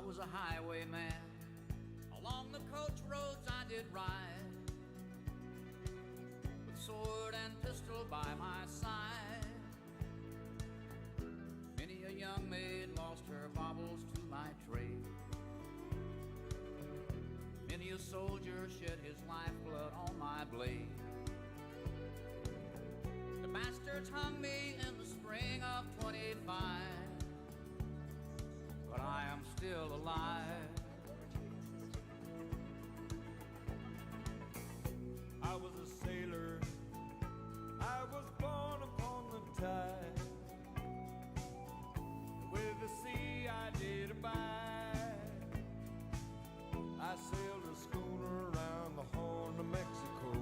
was a highwayman. Along the coach roads I did ride, with sword and pistol by my side. Many a young maid lost her baubles to my trade. Many a soldier shed his lifeblood on my blade. The bastards hung me in the spring of 25, but I am still alive. I was a sailor, I was born upon the tide. With the sea I did abide. I sailed a schooner around the Horn of Mexico.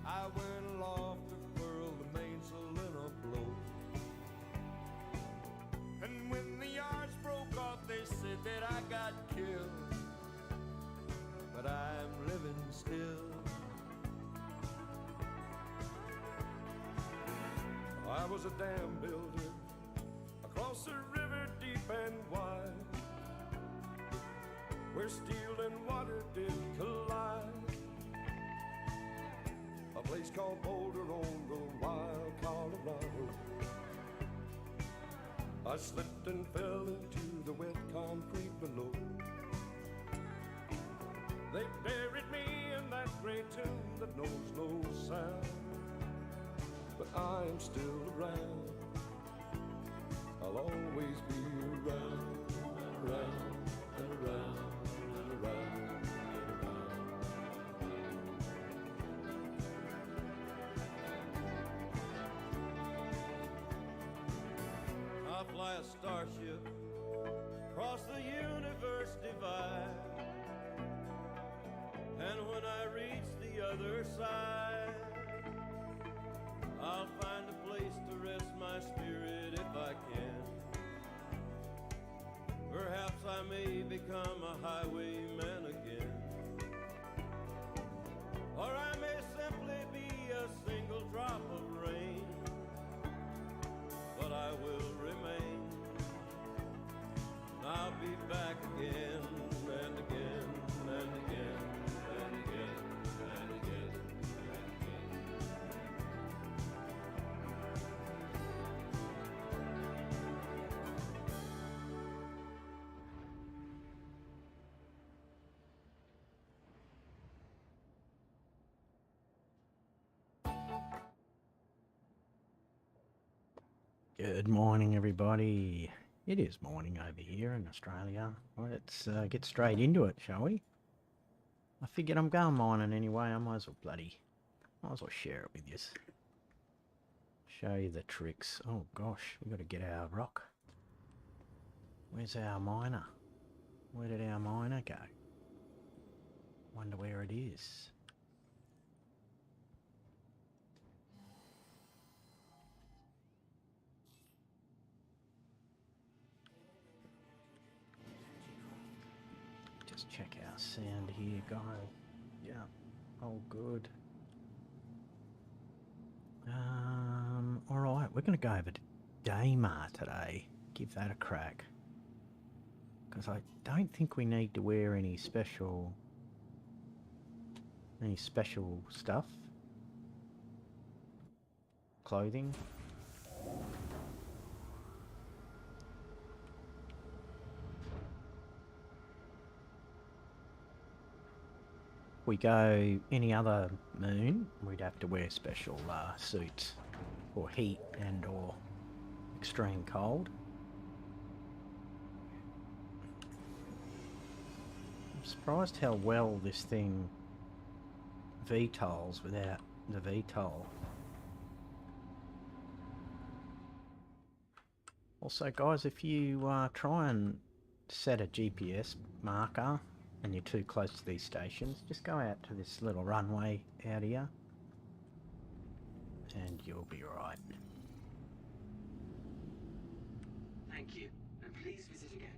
I went aloft to furl the mainsail in a blow. And when the yards broke off, they said that I got killed. But I'm living still. I was a dam builder across a river deep and wide, where steel and water did collide. A place called Boulder on the wild Colorado. I slipped and fell into the wet concrete below. They buried me in that gray tomb that knows no sound. But I am still around. I'll always be around, around, and around, and around, and around. I fly a starship across the universe divide. And when I reach the other side, I'll find a place to rest my spirit if I can. Perhaps I may become a highwayman again. Or I may simply be a single drop of rain. But I will remain. I'll be back again and again and again. Good morning, everybody. It is morning over here in Australia. Let's get straight into it, shall we? I figured I'm going mining anyway. I might as well share it with you. Show you the tricks. Oh gosh, we got to get our rock. Where's our miner? Where did our miner go? Wonder where it is. Just check our sound here, guys. Yeah, all good. Alright, we're going to go over to Daymar today. Give that a crack. Because I don't think we need to wear any special stuff. Clothing. We go any other moon, we'd have to wear special suits for heat and or extreme cold. I'm surprised how well this thing VTOLs without the VTOL. Also guys, if you try and set a GPS marker and you're too close to these stations, just go out to this little runway out here and you'll be right. Thank you, and please visit again.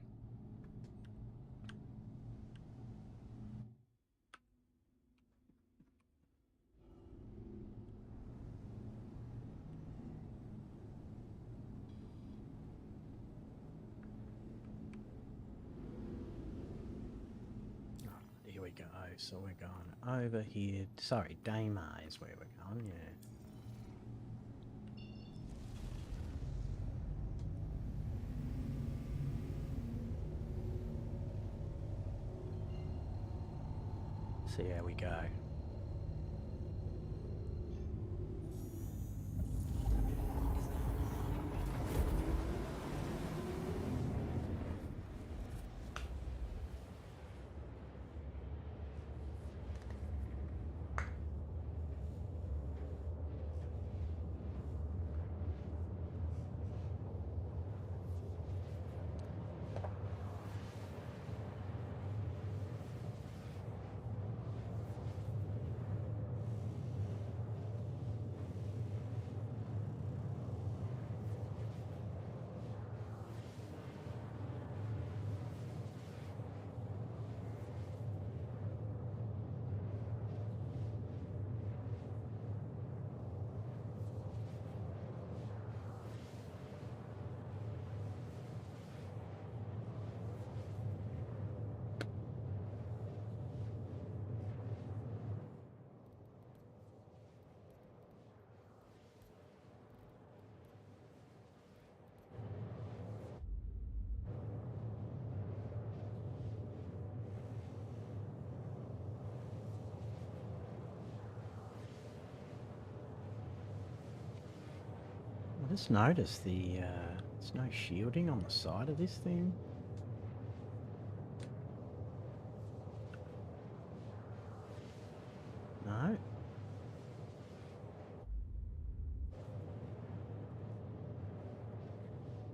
go. So we're going over here. Sorry, Daymar is where we're going, yeah. See how we go. I just noticed there's no shielding on the side of this thing. No.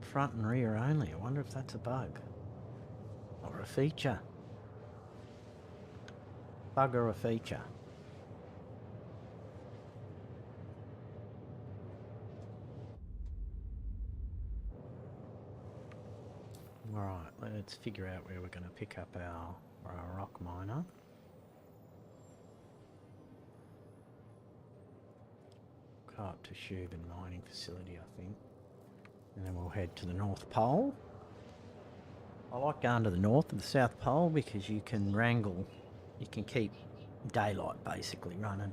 Front and rear only. I wonder if that's a bug. Or a feature. Bug or a feature. Alright, let's figure out where we're going to pick up our rock miner. Go up to Shubin Mining Facility, I think. And then we'll head to the North Pole. I like going to the North and the South Pole because you can wrangle, you can keep daylight basically running.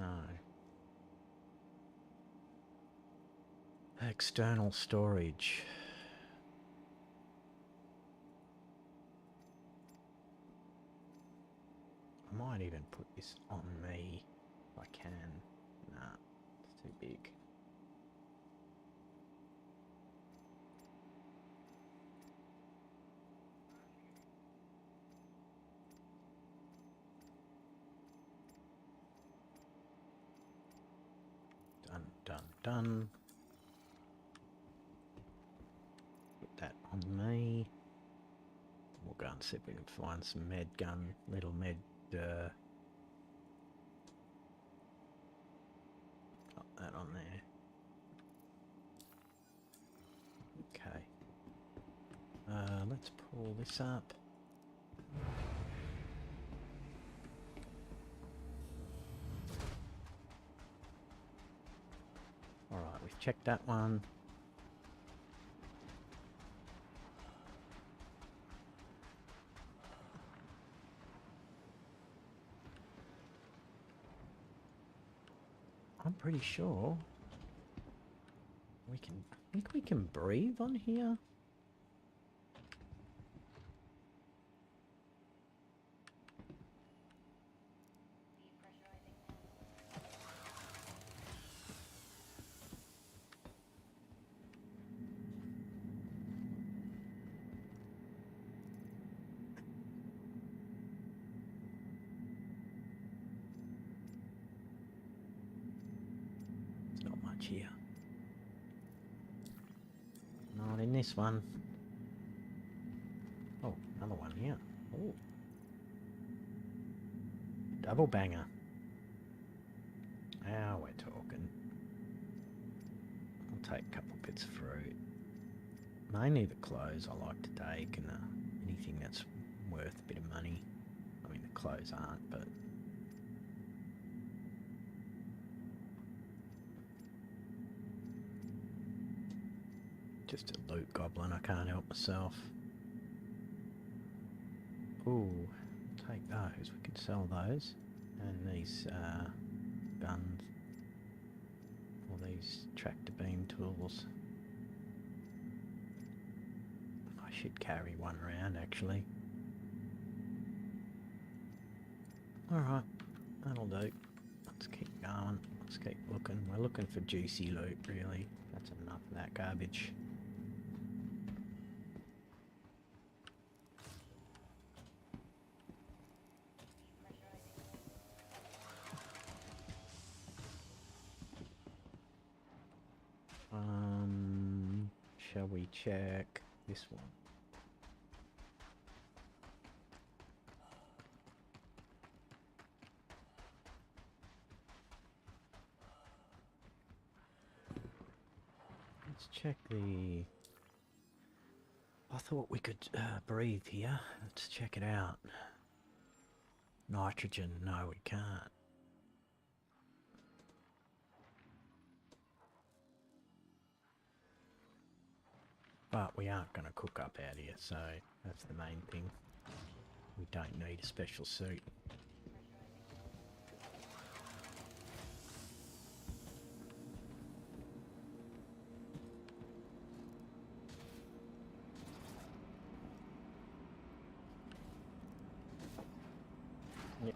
No. External storage. I might even put this on me if I can. Nah, it's too big. Done. Put that on me. We'll go and see if we can find some med gun, little med, put that on there. Okay. Let's pull this up. Alright, we've checked that one. I'm pretty sure we can, I think we can breathe on here. Not much here. Not in this one. Oh, another one here. Oh. Double banger. Now we're talking. I'll take a couple bits of fruit. Mainly the clothes I like to take, and anything that's worth a bit of money. I mean, the clothes aren't, but... Just a loot goblin, I can't help myself. Ooh, take those, we can sell those. And these guns, or these tractor beam tools. I should carry one around actually. Alright, that'll do. Let's keep going, let's keep looking. We're looking for juicy loot really. That's enough of that garbage. Shall we check this one? Let's check the... I thought we could breathe here. Let's check it out. Nitrogen, no we can't. But we aren't going to cook up out here, so that's the main thing. We don't need a special suit. Yep.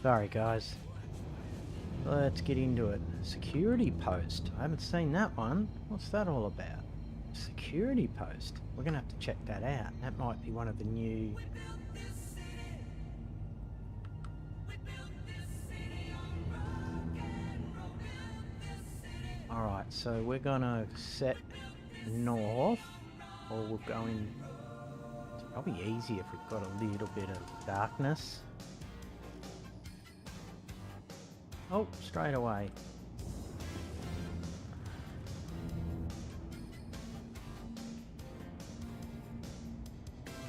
Sorry guys. Let's get into it. Security post. I haven't seen that one. What's that all about? Security post. We're gonna have to check that out. That might be one of the new... Alright, so we're gonna set north, or we'll go in... It's probably easier if we've got a little bit of darkness. Oh, straight away.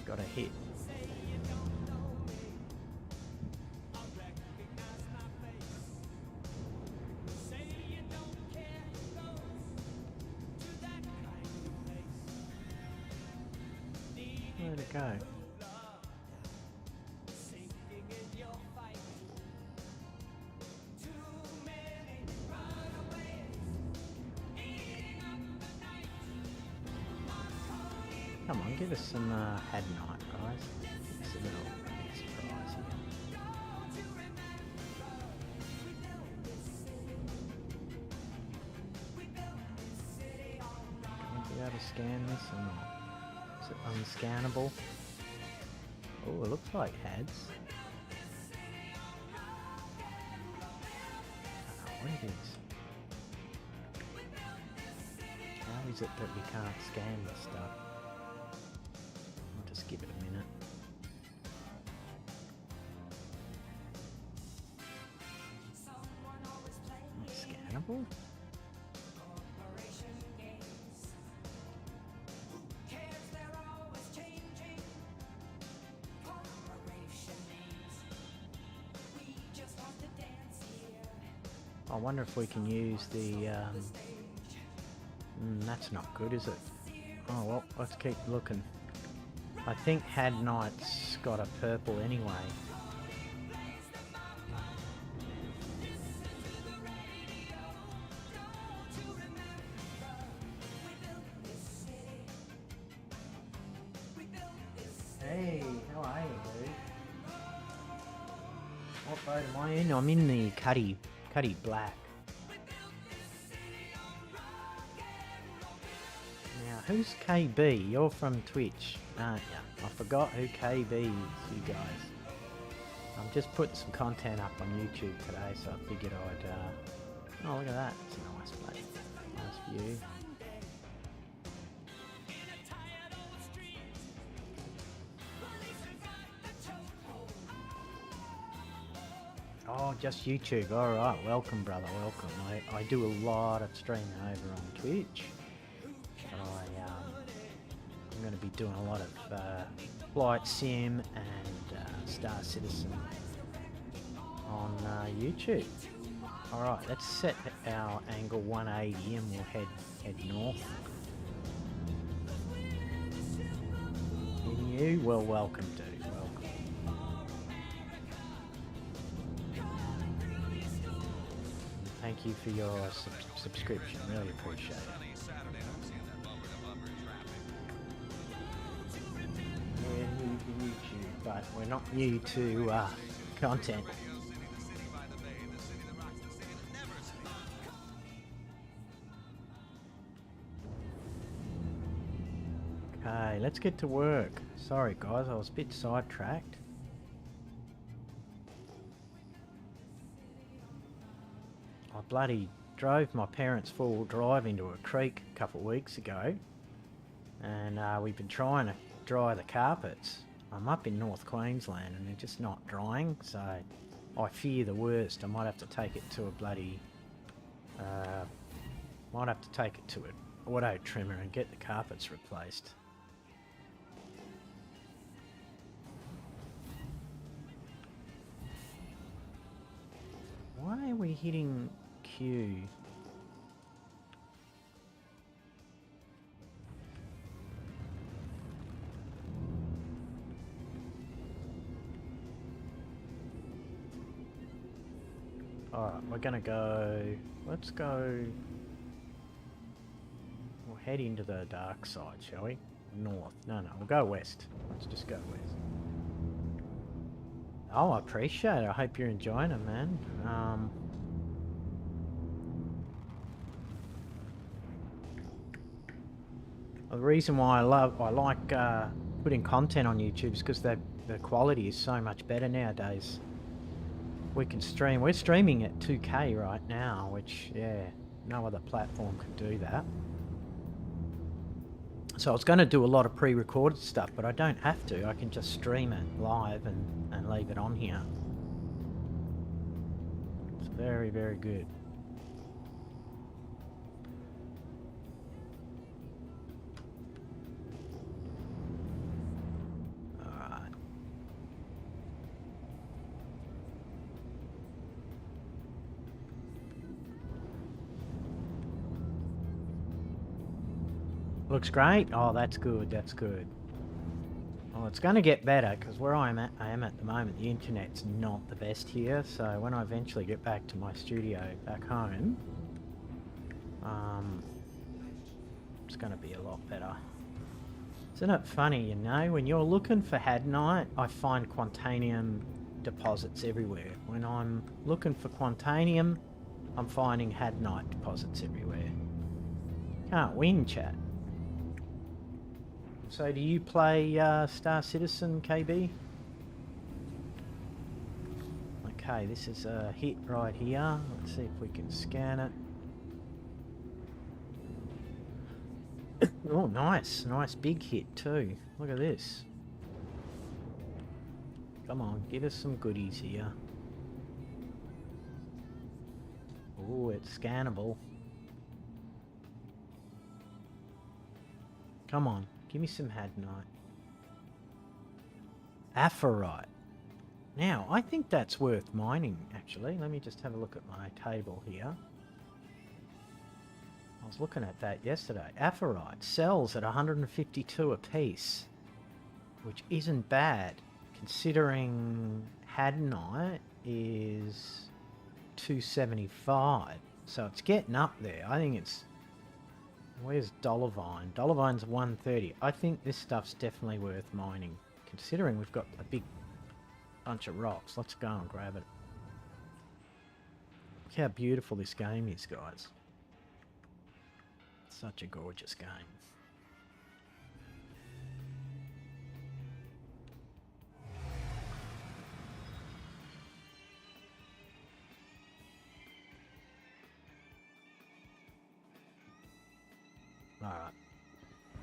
Got a hit. Where'd it go? Come on, give us some Had Night, guys. It's a little surprise here. Won't be able to scan this or not? Is it unscannable? Oh, it looks like Hads. I don't know what it is. How is it that we can't scan this stuff? Just give it a minute. Not scannable? I wonder if we can use the... that's not good, is it? Oh well, let's keep looking. I think Had Night's got a purple anyway. Hey, how are you, dude? What boat am I in? I'm in the Cutlass Black. Now, who's KB? You're from Twitch, aren't you? I forgot who KB is, you guys. I'm just putting some content up on YouTube today, so I figured I'd... Oh, look at that. It's a nice place. Nice view. Oh, just YouTube. Alright, welcome, brother, welcome. I do a lot of streaming over on Twitch. I'm going to be doing a lot of Flight Sim and Star Citizen on YouTube. Alright, let's set our angle 180 and we'll head north. And you? Well, welcome, dude. Welcome. Thank you for your subscription. Really appreciate it. YouTube, but we're not new to content. Okay, let's get to work. Sorry guys, I was a bit sidetracked. I bloody drove my parents' four-wheel drive into a creek a couple of weeks ago, and we've been trying to dry the carpets. I'm up in North Queensland and they're just not drying, so I fear the worst. I might have to take it to a bloody might have to take it to an auto trimmer and get the carpets replaced. Why are we hitting Q? Alright, we're gonna go... Let's go... We'll head into the dark side, shall we? North. No, we'll go west. Let's just go west. Oh, I appreciate it. I hope you're enjoying it, man. The reason why I like putting content on YouTube is because the quality is so much better nowadays. We can stream. We're streaming at 2K right now, which, yeah, no other platform can do that. So I was going to do a lot of pre-recorded stuff, but I don't have to. I can just stream it live and leave it on here. It's very, very good. Alright. Looks great. Oh, that's good. That's good. Well, it's going to get better because where I am at the moment, the internet's not the best here. So when I eventually get back to my studio back home, it's going to be a lot better. Isn't it funny, you know, when you're looking for hadnite, I find quantanium deposits everywhere. When I'm looking for quantanium, I'm finding hadnite deposits everywhere. Can't win, chat. So do you play Star Citizen, KB? Okay, this is a hit right here. Let's see if we can scan it. Oh, nice. Nice big hit too. Look at this. Come on, give us some goodies here. Oh, it's scannable. Come on. Give me some hadnite. Aphorite. Now, I think that's worth mining, actually. Let me just have a look at my table here. I was looking at that yesterday. Aphorite sells at 152 a piece, which isn't bad, considering hadnite is 275. So it's getting up there. I think it's... Where's Dollarvine? Dollarvine's 130. I think this stuff's definitely worth mining, considering we've got a big bunch of rocks. Let's go and grab it. Look how beautiful this game is, guys. It's such a gorgeous game.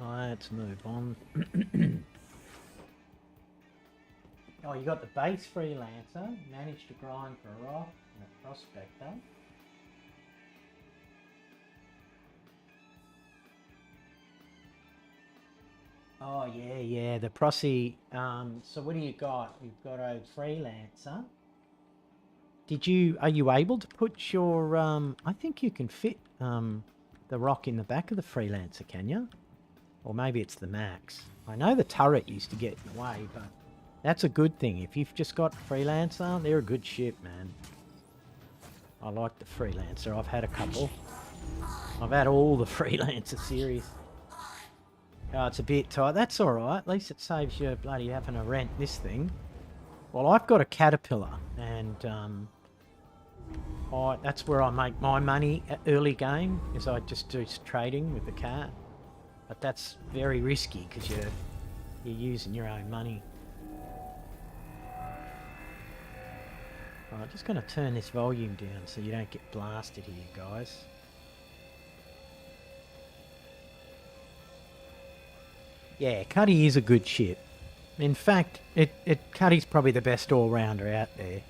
Alright, let's move on. Oh, you got the base freelancer, managed to grind for a rock and a prospector. Oh yeah, the prosy. So what do you got? You've got a freelancer. Are you able to put your, I think you can fit, the rock in the back of the freelancer, can you? Or maybe it's the max. I know the turret used to get in the way, but that's a good thing. If you've just got freelancer, they're a good ship, man. I like the freelancer. I've had a couple. I've had all the freelancer series. Oh, it's a bit tight. That's alright. At least it saves you bloody having to rent this thing. Well, I've got a caterpillar, and that's where I make my money at early game, is I just do trading with the cat. But that's very risky because you're using your own money. Alright, just going to turn this volume down so you don't get blasted here, guys. Yeah, Cuddy is a good ship. In fact, Cuddy's probably the best all-rounder out there.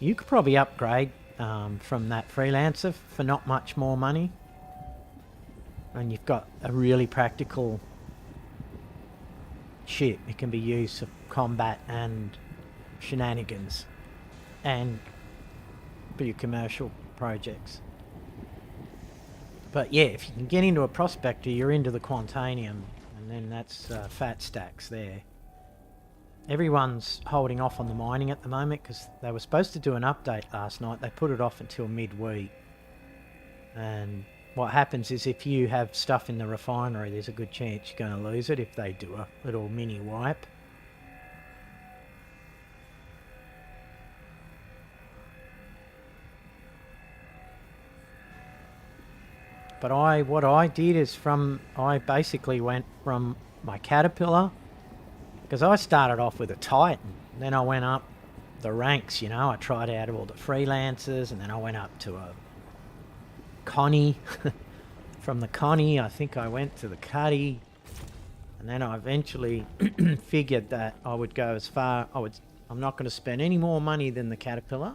You could probably upgrade from that freelancer for not much more money. And you've got a really practical ship. It can be used for combat and shenanigans. And for your commercial projects. But yeah, if you can get into a prospector, you're into the quantanium. And then that's fat stacks there. Everyone's holding off on the mining at the moment because they were supposed to do an update last night. They put it off until midweek. And what happens is if you have stuff in the refinery, there's a good chance you're going to lose it if they do a little mini wipe. But what I did is I basically went from my Caterpillar, because I started off with a Titan, then I went up the ranks, you know, I tried out all the freelancers, and then I went up to a Connie. From the Connie, I think I went to the Cuddy, and then I eventually figured that I would go as far, I'm not going to spend any more money than the Caterpillar.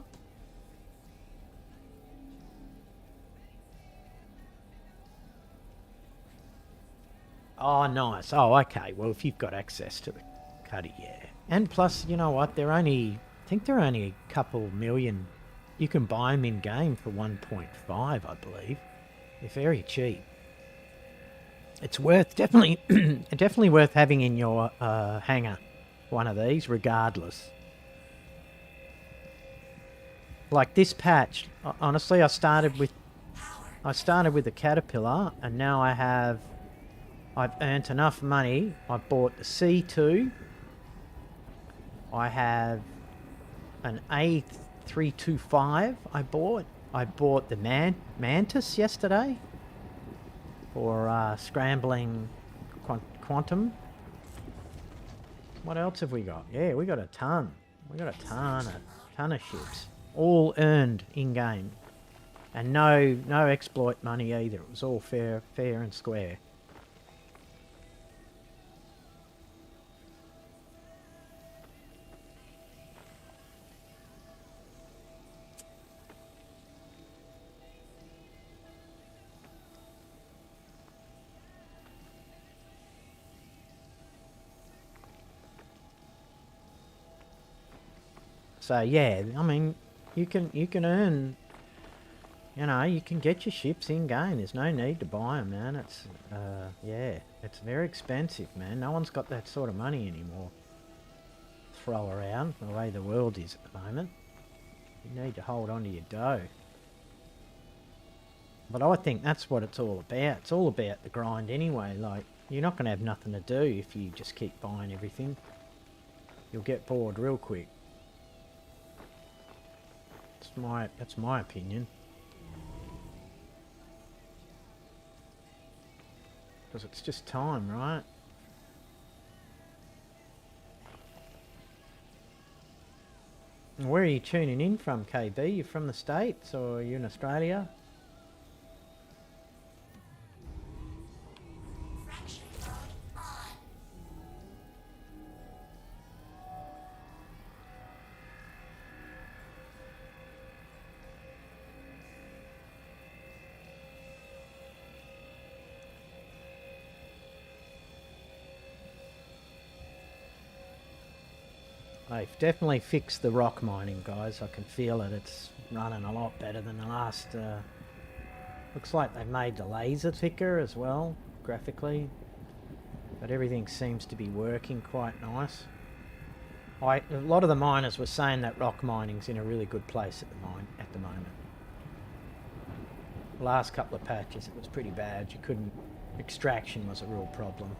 Oh, nice. Oh, okay. Well, if you've got access to the Cuddy, yeah. And plus, you know what? I think they're only a couple million. You can buy them in game for 1.5, I believe. They're very cheap. It's worth definitely worth having in your hangar. One of these, regardless. Like this patch, honestly, I started with the Caterpillar, and now I've earned enough money. I bought the C2. I have an A325 I bought the Mantis yesterday for scrambling quantum. What else have we got? Yeah, we got a ton. We got a ton of ships. All earned in-game. And no exploit money either. It was all fair and square. So yeah, I mean, you can earn, you know, you can get your ships in game. There's no need to buy them, man. It's yeah, it's very expensive, man. No one's got that sort of money anymore. Throw around the way the world is at the moment. You need to hold on to your dough. But I think that's what it's all about. It's all about the grind anyway. Like, you're not going to have nothing to do if you just keep buying everything. You'll get bored real quick. That's my opinion. Because it's just time, right? And where are you tuning in from, KB? You from the States or are you in Australia? They've definitely fixed the rock mining, guys. I can feel it. It's running a lot better than the last... looks like they've made the laser thicker as well, graphically. But everything seems to be working quite nice. A lot of the miners were saying that rock mining's in a really good place at the moment. The last couple of patches it was pretty bad. Extraction was a real problem.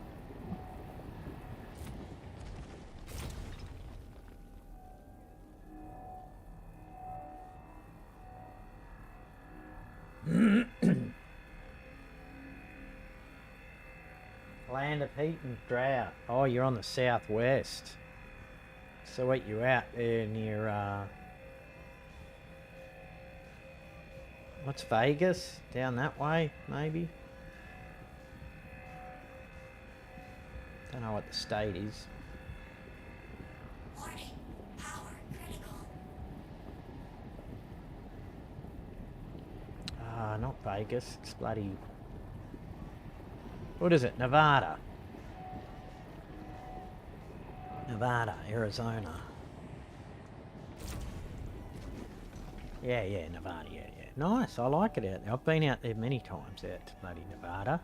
Land of heat and drought. Oh, you're on the southwest. So what, you out there near what's Vegas? Down that way, maybe? Don't know what the state is. Warning. Power critical. Not Vegas. It's bloody... What is it? Nevada. Nevada, Arizona. Yeah, Nevada, yeah. Nice, I like it out there. I've been out there many times, out to bloody Nevada.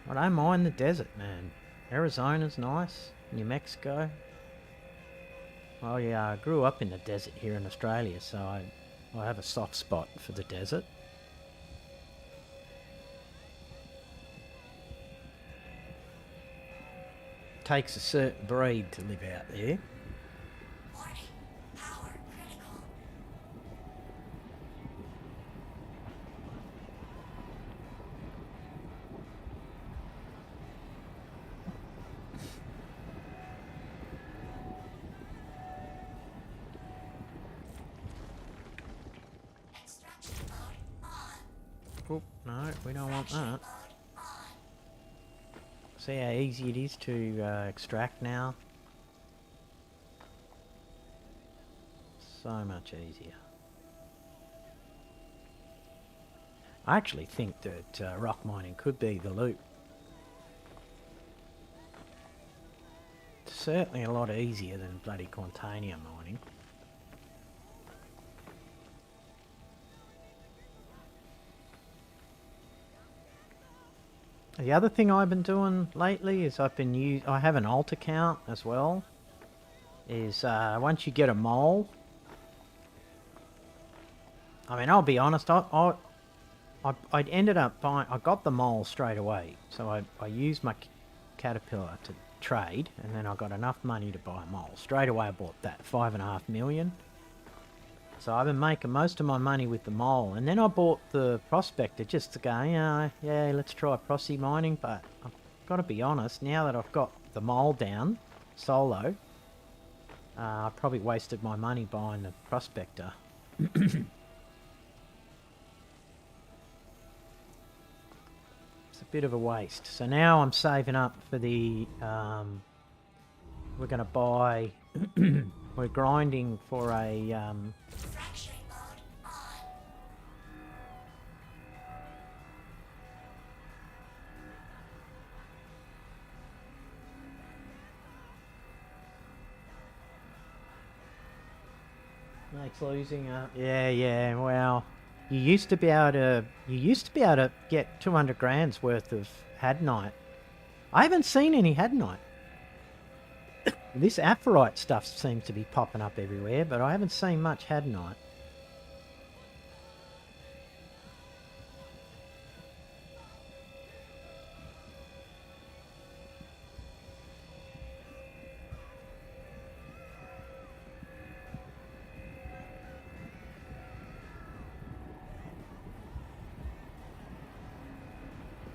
I don't mind the desert, man. Arizona's nice. New Mexico. Oh yeah, I grew up in the desert here in Australia, so I have a soft spot for the desert. Takes a certain breed to live out there. Warning. Power critical. Oop, no, we don't want that. See how easy it is to extract now? So much easier. I actually think that rock mining could be the loot. It's certainly a lot easier than bloody Quantania mining. The other thing I've been doing lately is I have an alt account as well. Is once you get a mole, I mean, I'll be honest, I ended up buying, I got the mole straight away. So I used my caterpillar to trade, and then I got enough money to buy a mole. Straight away I bought that, 5.5 million. So I've been making most of my money with the mole, and then I bought the prospector just to go, yeah, let's try prosy mining. But I've got to be honest, now that I've got the mole down, solo, I probably wasted my money buying the prospector. It's a bit of a waste. So now I'm saving up for the, we're going to buy, we're grinding for a, Make's losing up. Yeah, well, you used to be able to get 200 grand's worth of hadnite. I haven't seen any hadnite. This aphrite stuff seems to be popping up everywhere, but I haven't seen much hadnite.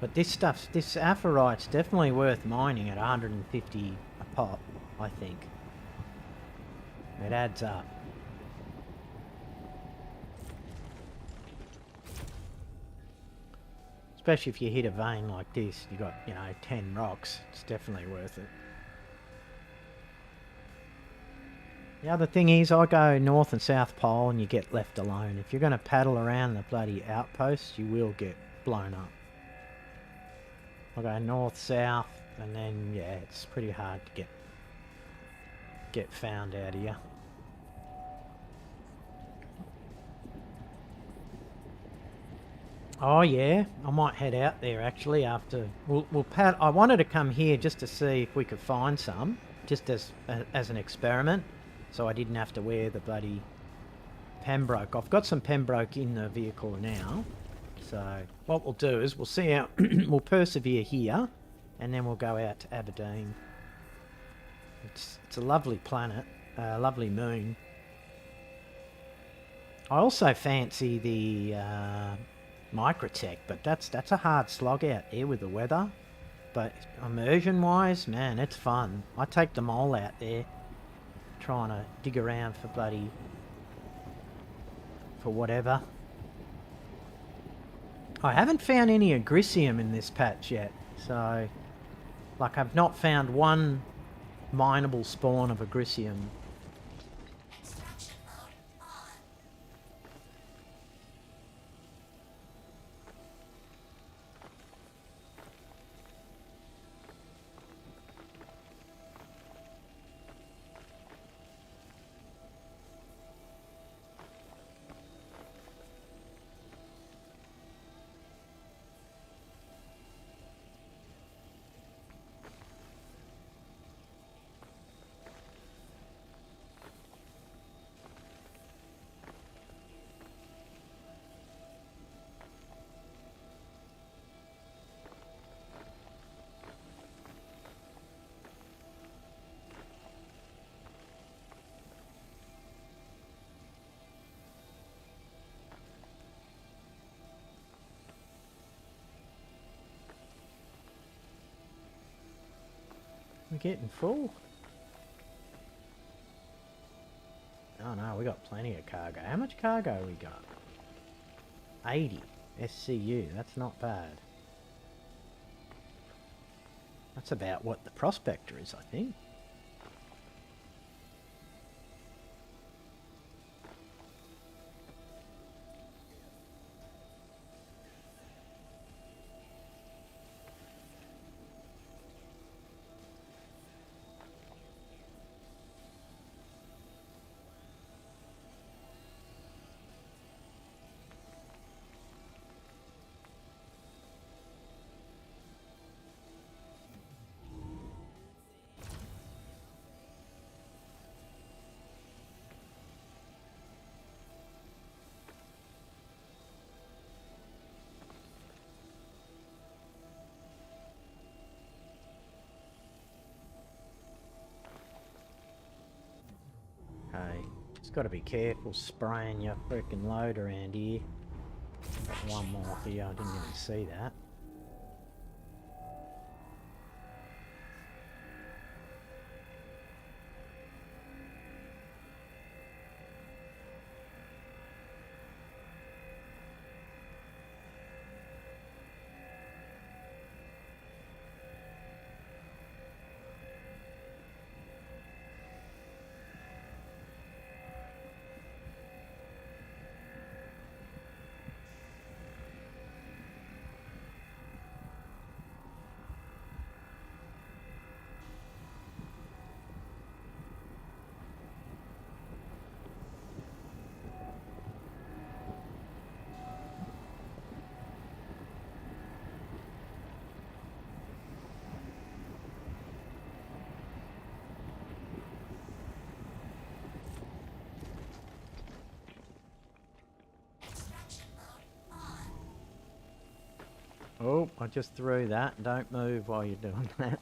But this aphrite's definitely worth mining at 150 a pop, I think. It adds up. Especially if you hit a vein like this, you got, 10 rocks. It's definitely worth it. The other thing is, I go north and south pole and you get left alone. If you're going to paddle around the bloody outposts, you will get blown up. I go north, south, and then, yeah, it's pretty hard to get found out here. Oh yeah, I might head out there actually after. I wanted to come here just to see if we could find some, just as an experiment, so I didn't have to wear the bloody Pembroke. I've got some Pembroke in the vehicle now. So what we'll do is we'll see how we'll persevere here, and then we'll go out to Aberdeen. It's a lovely planet, lovely moon. I also fancy the Microtech, but that's a hard slog out there with the weather. But immersion wise, man, it's fun. I take them all out there, trying to dig around for whatever. I haven't found any agricium in this patch yet, so like I've not found one mineable spawn of agricium. We're getting full. Oh no, we got plenty of cargo. How much cargo we got? 80. SCU, that's not bad. That's about what the Prospector is, I think. Hey, just got to be careful spraying your freaking load around here. Got one more here, I didn't even see that. Oh, I just threw that. Don't move while you're doing that.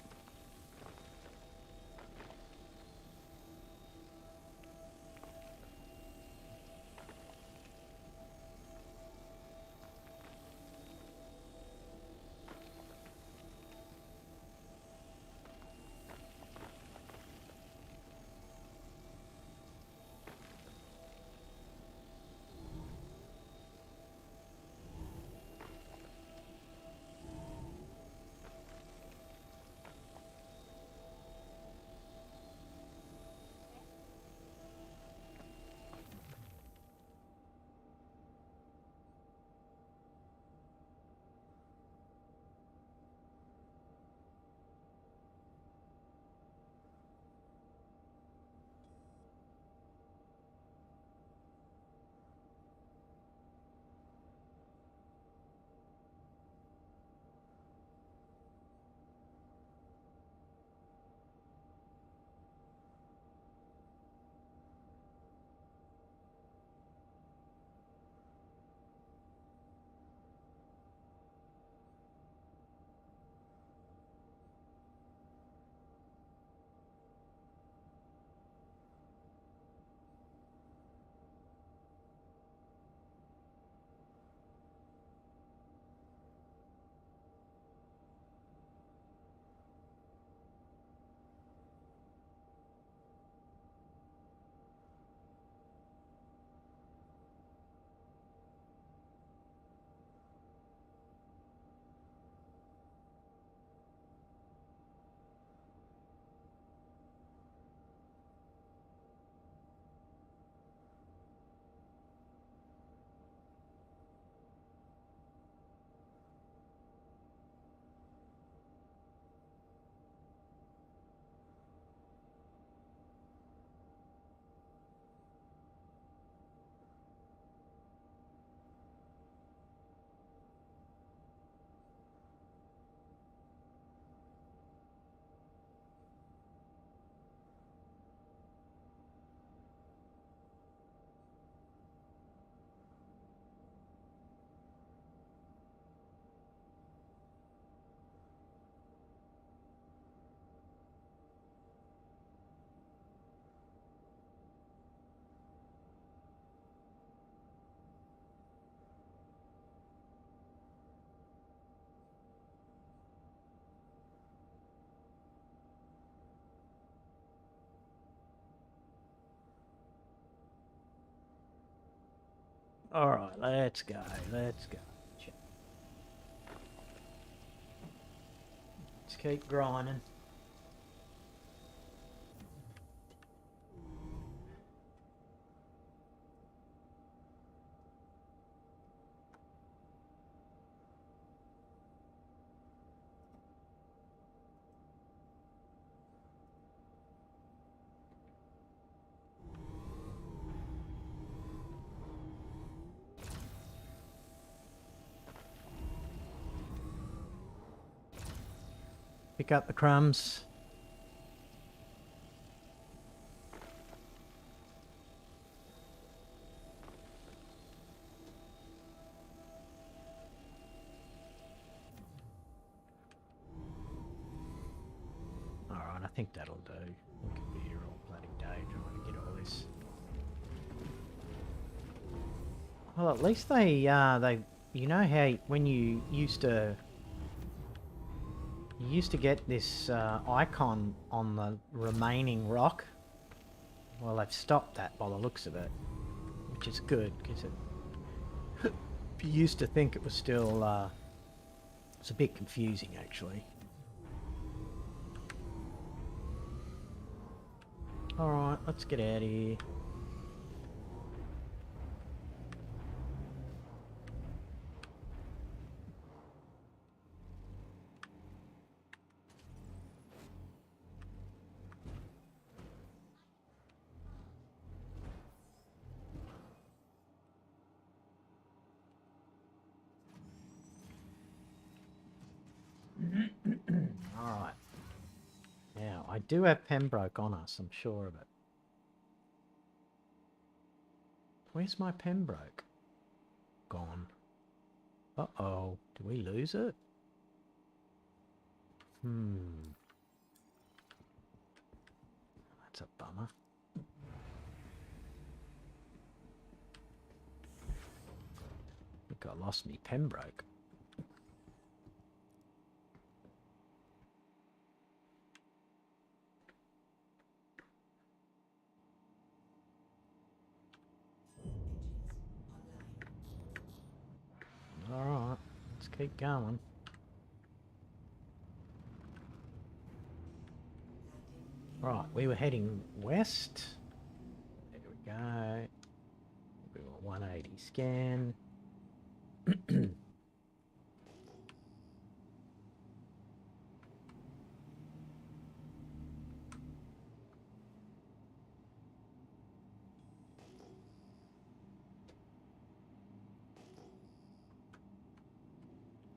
Alright, let's go, let's go. keep grinding. Pick up the crumbs. Alright, I think that'll do. We could be here all bloody day trying to get all this. Well, at least they, you know how when you used to get this icon on the remaining rock? Well, they've stopped that by the looks of it, which is good, because it you used to think it was still, it's a bit confusing actually. Alright, let's get out of here. Alright. Now, I do have Pembroke on us, I'm sure of it. Where's my Pembroke? Gone. Uh-oh. Did we lose it? That's a bummer. I think I lost me Pembroke. Alright, let's keep going. Right, we were heading west. There we go. We were 180 scan.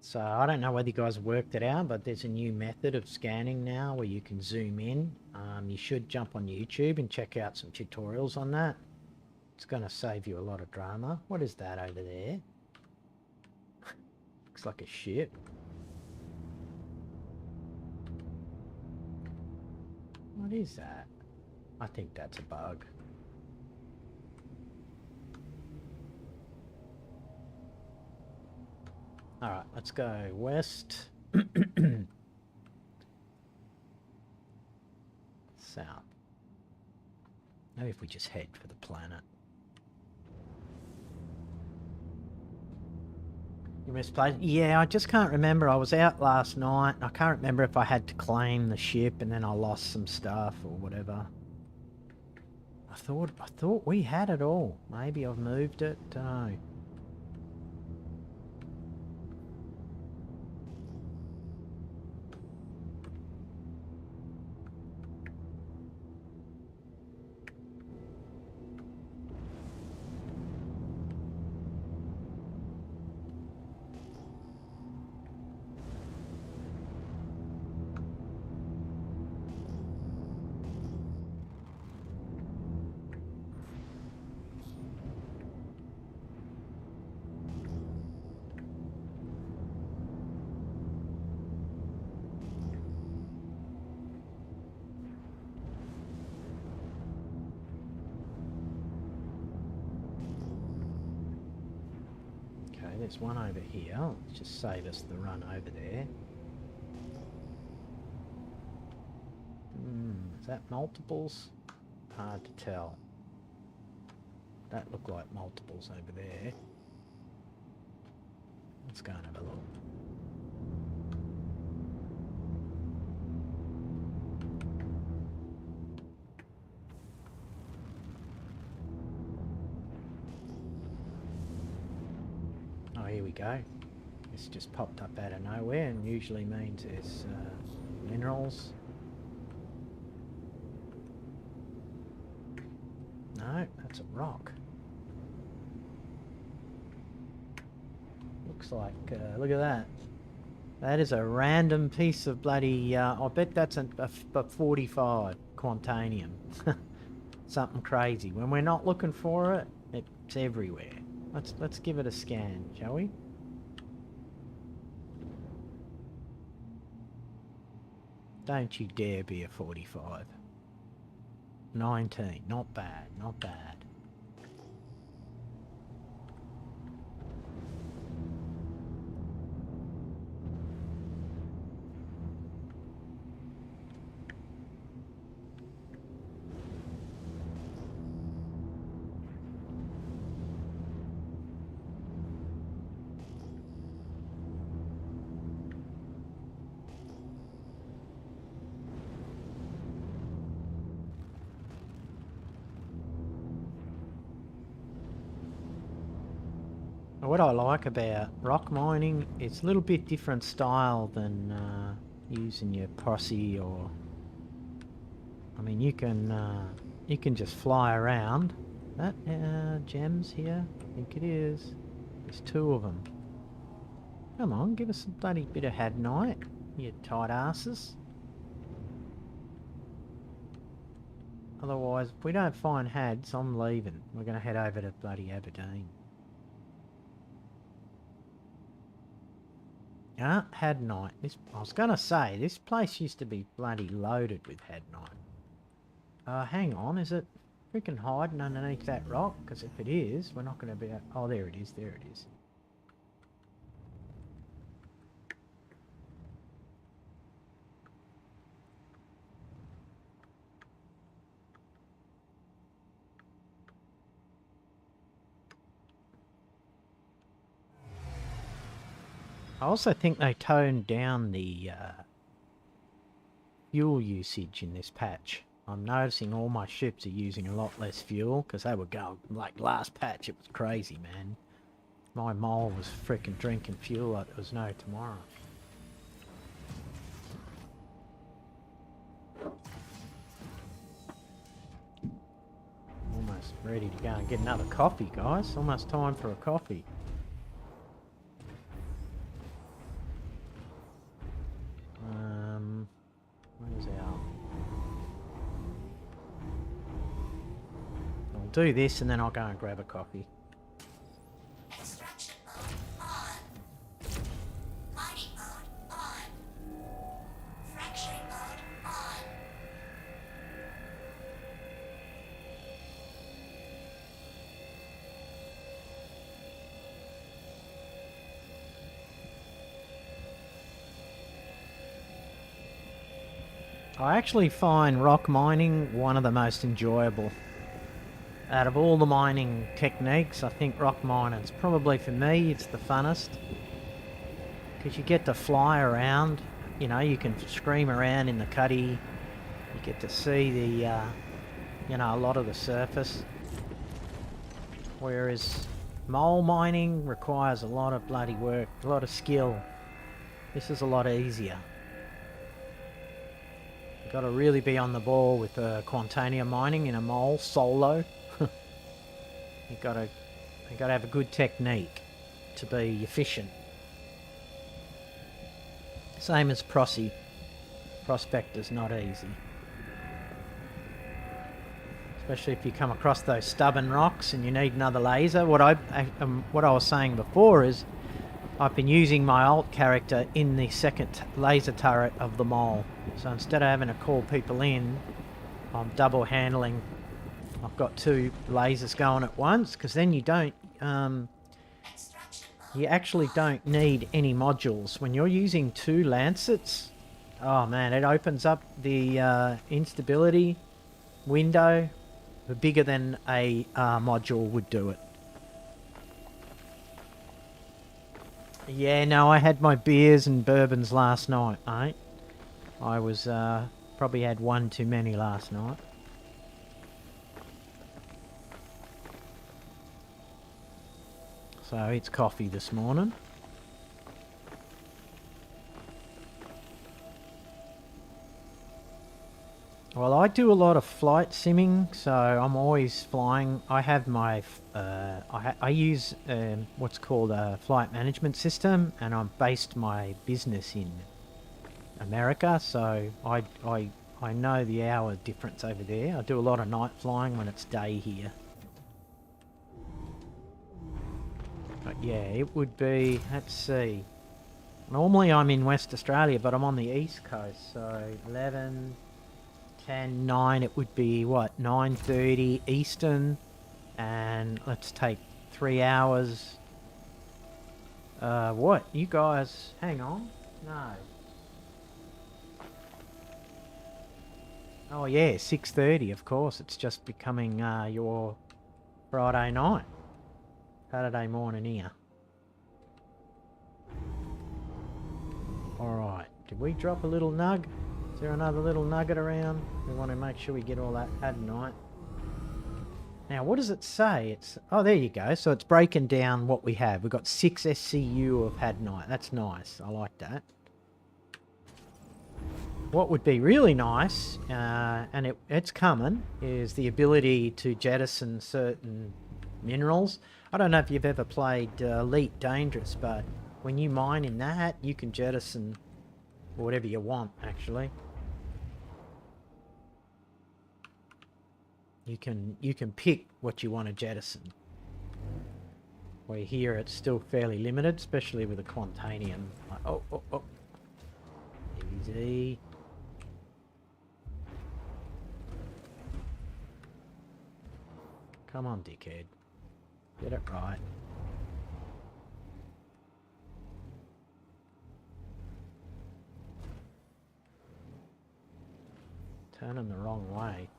So I don't know whether you guys worked it out, but there's a new method of scanning now where you can zoom in. You should jump on YouTube and check out some tutorials on that. It's going to save you a lot of drama. What is that over there? Looks like a ship. What is that? I think that's a bug. Alright, let's go west. South. Maybe if we just head for the planet. You misplaced? Yeah, I just can't remember. I was out last night. I can't remember if I had to claim the ship and then I lost some stuff or whatever. I thought we had it all. Maybe I've moved it. Don't know. There's one over here. Let's just save us the run over there. Is that multiples? Hard to tell. That look like multiples over there. Let's go and have a look. go. It's just popped up out of nowhere and usually means there's minerals. No, that's a rock. Looks like, look at that. That is a random piece of bloody, I bet that's a 45 Quantanium. Something crazy. When we're not looking for it, it's everywhere. Let's give it a scan, shall we? Don't you dare be a 45. 19, not bad, not bad. What I like about rock mining, it's a little bit different style than using your posse or... I mean, you can just fly around. That gems here? I think it is. There's 2 of them. Come on, give us a bloody bit of hadnite, you tight asses. Otherwise, if we don't find hads, I'm leaving. We're going to head over to bloody Aberdeen. Hadnite. I was going to say, this place used to be bloody loaded with hadnite. Hang on, is it freaking hiding underneath that rock? Because if it is, we're not going to be... Oh, there it is, there it is. I also think they toned down the fuel usage in this patch. I'm noticing all my ships are using a lot less fuel because they were going, like last patch, it was crazy, man. My mole was freaking drinking fuel like there was no tomorrow. Almost ready to go and get another coffee, guys. Almost time for a coffee. Where's our... I'll do this and then I'll go and grab a coffee. Extraction mode on. Mining mode on. Fracturing mode on. I actually find rock mining one of the most enjoyable. Out of all the mining techniques, I think rock mining's probably, for me, it's the funnest. Because you get to fly around, you know, you can scream around in the cuddy. You get to see the, you know, a lot of the surface. Whereas mole mining requires a lot of bloody work, a lot of skill. This is a lot easier. You've got to really be on the ball with Quantanium mining in a mole solo. You've got to have a good technique to be efficient. Same as Prosy. Prospector's not easy. Especially if you come across those stubborn rocks and you need another laser. What I was saying before is I've been using my alt character in the second laser turret of the mole. So instead of having to call people in, I'm double handling. I've got 2 lasers going at once, because then you don't, you actually don't need any modules. When you're using 2 Lancets, oh man, it opens up the instability window bigger than a module would do it. Yeah, no, I had my beers and bourbons last night, mate. I was, probably had 1 too many last night. So it's coffee this morning. Well, I do a lot of flight simming, so I'm always flying. I have my, I use what's called a flight management system, and I'm based my business in America, so I know the hour difference over there. I do a lot of night flying when it's day here. But yeah, it would be, let's see. Normally I'm in West Australia, but I'm on the East Coast, so 11... 10, 9, it would be what, 9:30 Eastern, and let's take 3 hours. What? You guys, hang on. No. Oh yeah, 6:30, of course. It's just becoming your Friday night. Saturday morning here. Alright, did we drop a little nug? Is there another little nugget around? We want to make sure we get all that hadnite. Now, what does it say? It's, oh, there you go. So it's breaking down what we have. We've got 6 SCU of hadnite. That's nice. I like that. What would be really nice, and it's coming, is the ability to jettison certain minerals. I don't know if you've ever played Elite Dangerous, but when you mine in that, you can jettison whatever you want, actually. You can pick what you want to jettison. Where here it's still fairly limited, especially with the Quantanium. Oh. Easy. Come on, dickhead. Get it right. Turning the wrong way.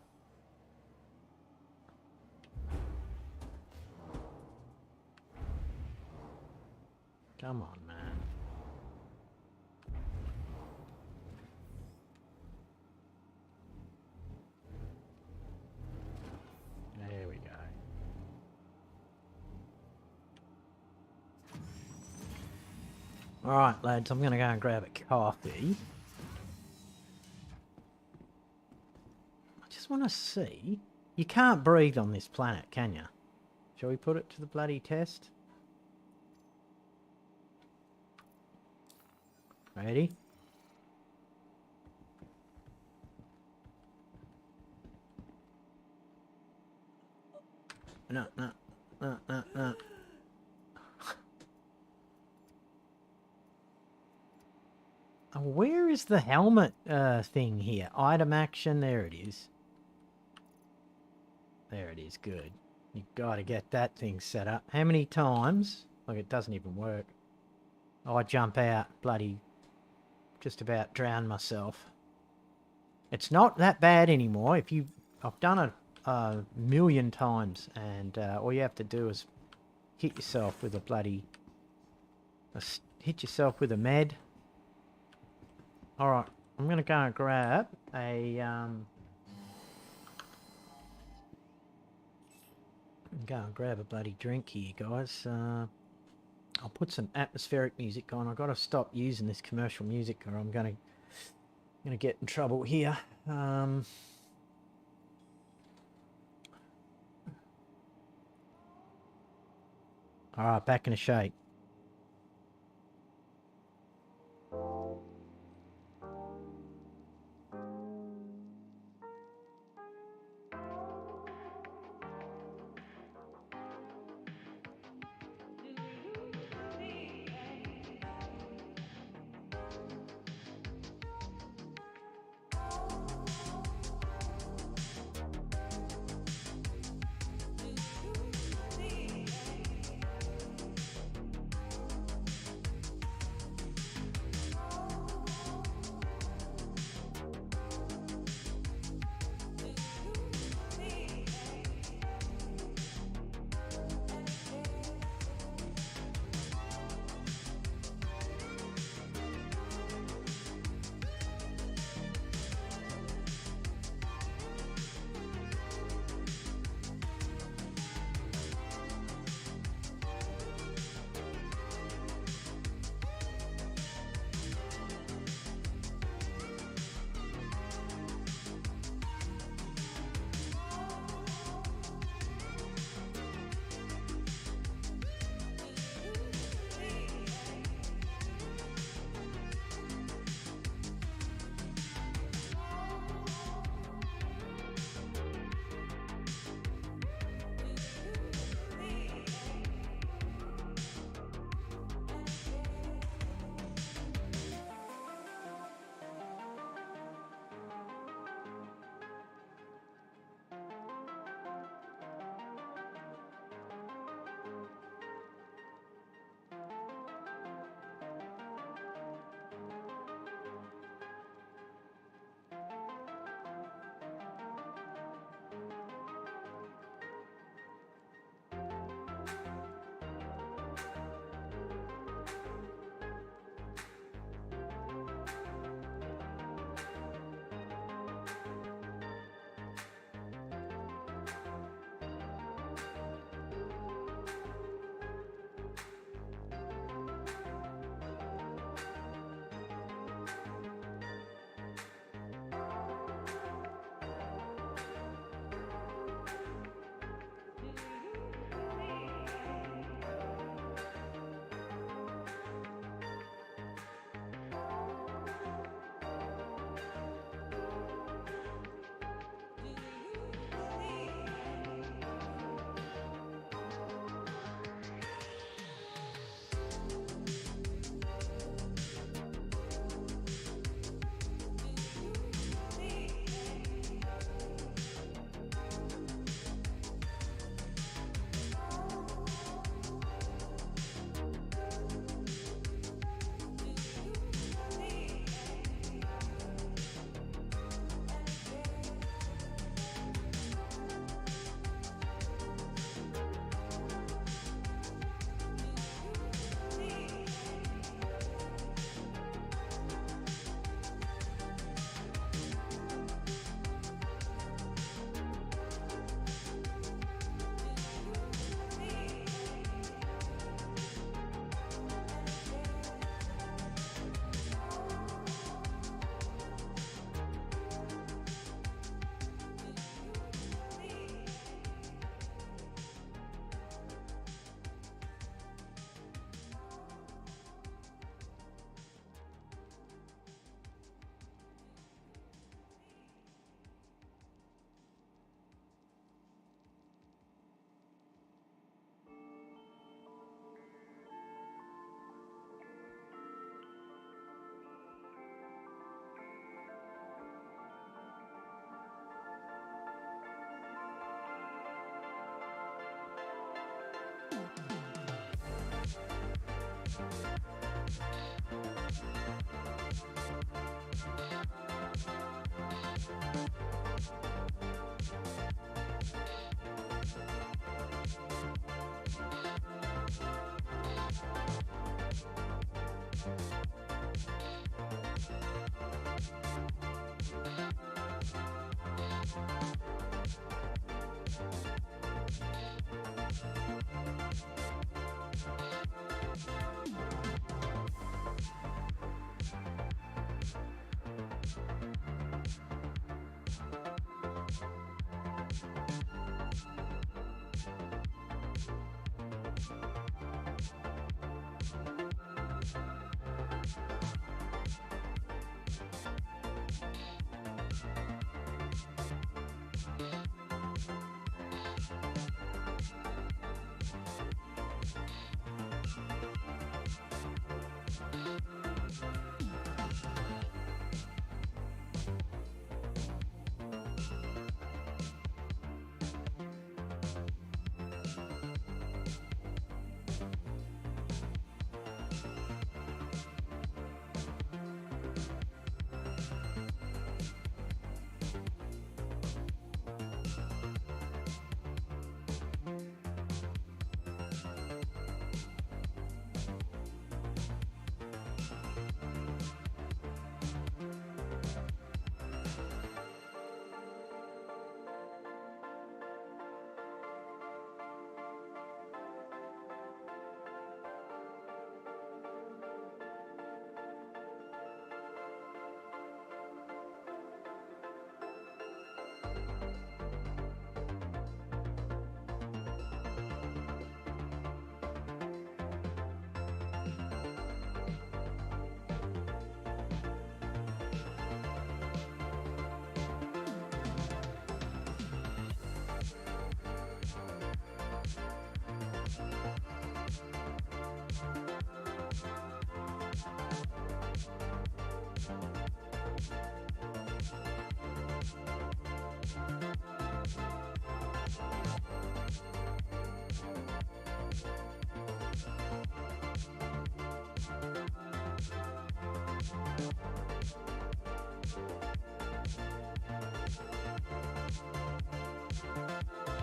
Come on, man. There we go. Alright, lads, I'm going to go and grab a coffee. I just want to see. You can't breathe on this planet, can you? Shall we put it to the bloody test? Ready? No. Where is the helmet thing here? Item action, there it is. There it is, good. You gotta get that thing set up. How many times? Like, it doesn't even work. I jump out, bloody... just about drown myself. It's not that bad anymore. I've done it a million times, and all you have to do is hit yourself with a bloody... hit yourself with a med. Alright, I'm gonna go and grab a... go and grab a bloody drink here, guys. I'll put some atmospheric music on. I've got to stop using this commercial music or I'm gonna get in trouble here. Alright, back in a shake.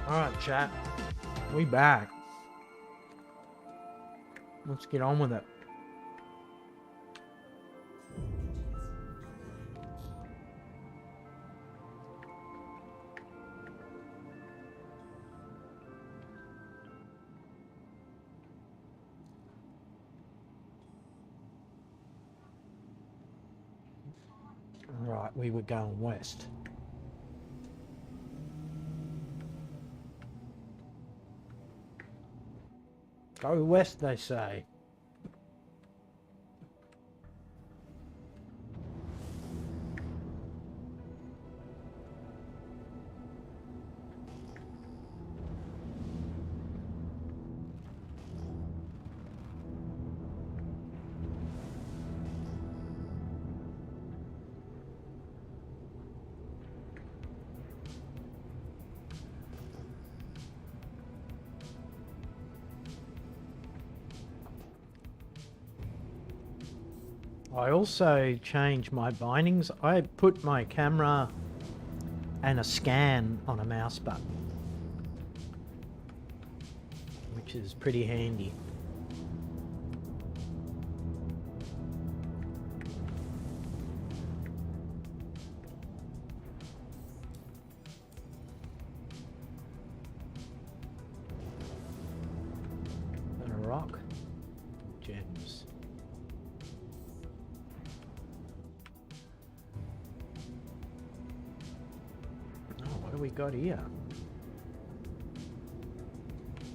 Alright, chat. We back. Let's get on with it. Right, we were going west. Go west, they say. I also changed my bindings. I put my camera and a scan on a mouse button, which is pretty handy. And a rock. Gems. What do we got here?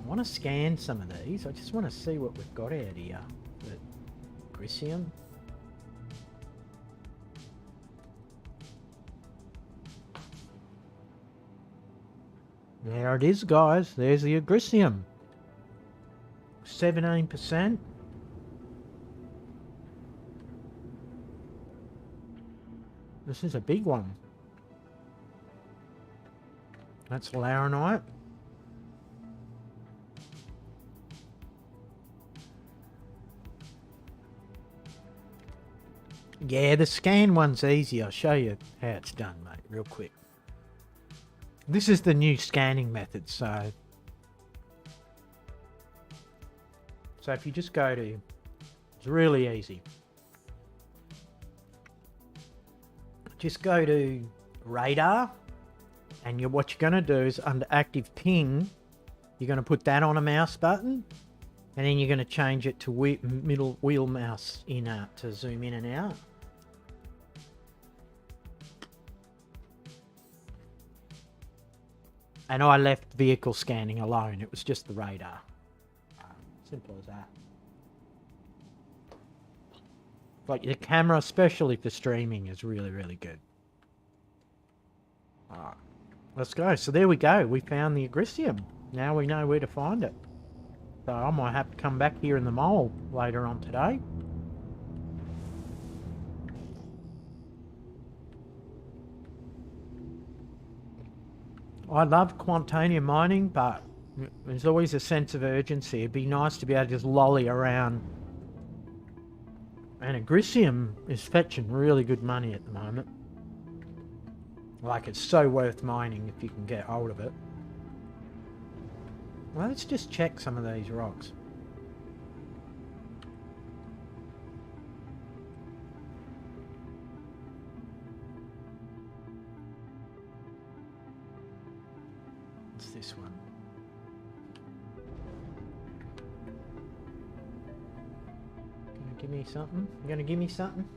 I want to scan some of these. I just want to see what we've got out here. The Grisium. There it is, guys. There's the Grisium. 17%. This is a big one. That's Laranite. Yeah, the scan one's easy. I'll show you how it's done, mate, real quick. This is the new scanning method, so if you just go to, it's really easy. Just go to radar, and what you're going to do is under active ping, you're going to put that on a mouse button, and then you're going to change it to middle wheel mouse in to zoom in and out. And I left vehicle scanning alone. It was just the radar. Simple as that. Like the camera, especially for streaming, is really, really good. Alright, let's go. So there we go. We found the Agricium. Now we know where to find it. So I might have to come back here in the mole later on today. I love Quantanium mining, but there's always a sense of urgency. It'd be nice to be able to just lolly around. And Agricium is fetching really good money at the moment. Like, it's so worth mining if you can get hold of it. Well, let's just check some of these rocks. What's this one? Gonna give me something? You gonna give me something?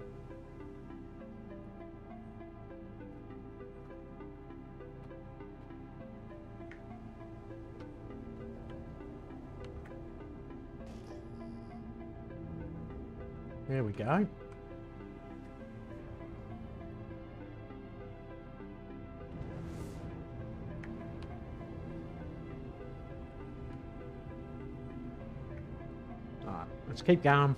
There we go. Alright, let's keep going.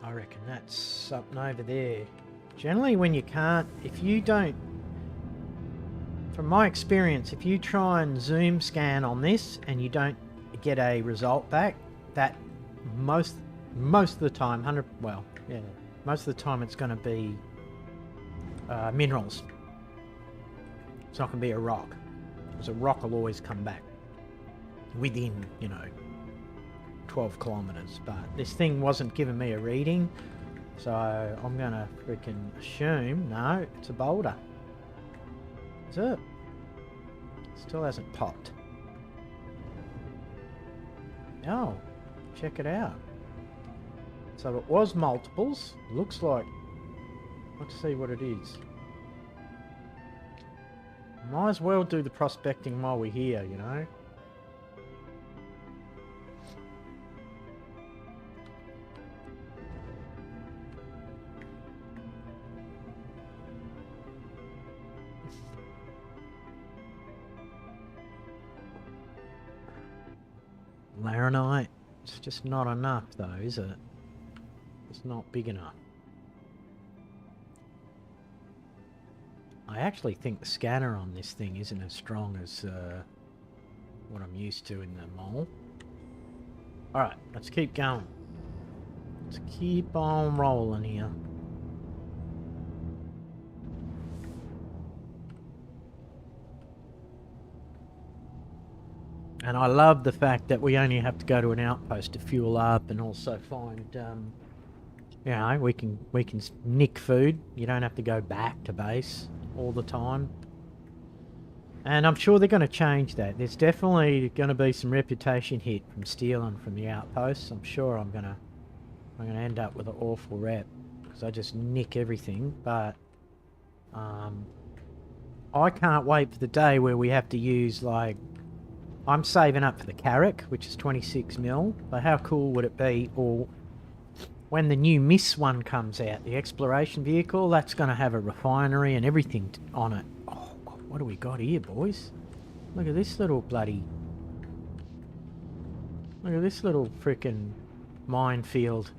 I reckon that's something over there. Generally when you can't, if you don't, from my experience, if you try and zoom scan on this and you don't get a result back, that most of the time, most of the time it's going to be minerals. It's not going to be a rock, because a rock will always come back within, 12 kilometers. But this thing wasn't giving me a reading. So I'm going to freaking assume, no, it's a boulder. Is it? Still hasn't popped. Oh, check it out. So it was multiples. Looks like, let's see what it is. Might as well do the prospecting while we're here, Laranite, it's just not enough though, is it? It's not big enough. I actually think the scanner on this thing isn't as strong as what I'm used to in the mall. Alright, let's keep going. Let's keep on rolling here. And I love the fact that we only have to go to an outpost to fuel up and also find, we can nick food. You don't have to go back to base all the time. And I'm sure they're going to change that. There's definitely going to be some reputation hit from stealing from the outposts. I'm sure I'm going to end up with an awful rep because I just nick everything. But I can't wait for the day where we have to use, like, I'm saving up for the Carrack, which is 26 mil, but how cool would it be, or when the new Miss one comes out, the exploration vehicle, that's going to have a refinery and everything on it. Oh, God, what do we got here, boys? Look at this little bloody... Look at this little frickin' minefield.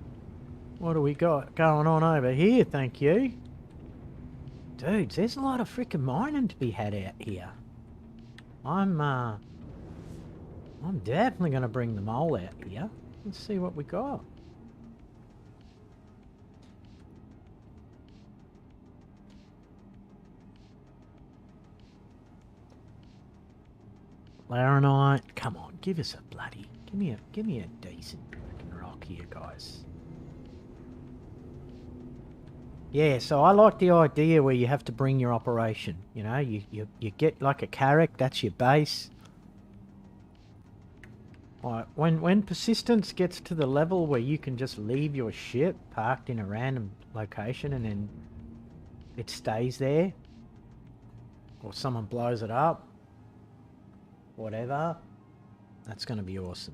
What do we got going on over here, thank you? Dudes, there's a lot of freaking mining to be had out here. I'm definitely going to bring the mole out here. Let's see what we got. Laranite, come on, give us a bloody, give me a decent freaking rock here, guys. Yeah, so I like the idea where you have to bring your operation. You know, you get like a carrack, that's your base. Right, when persistence gets to the level where you can just leave your ship parked in a random location and then it stays there, or someone blows it up, whatever, that's going to be awesome.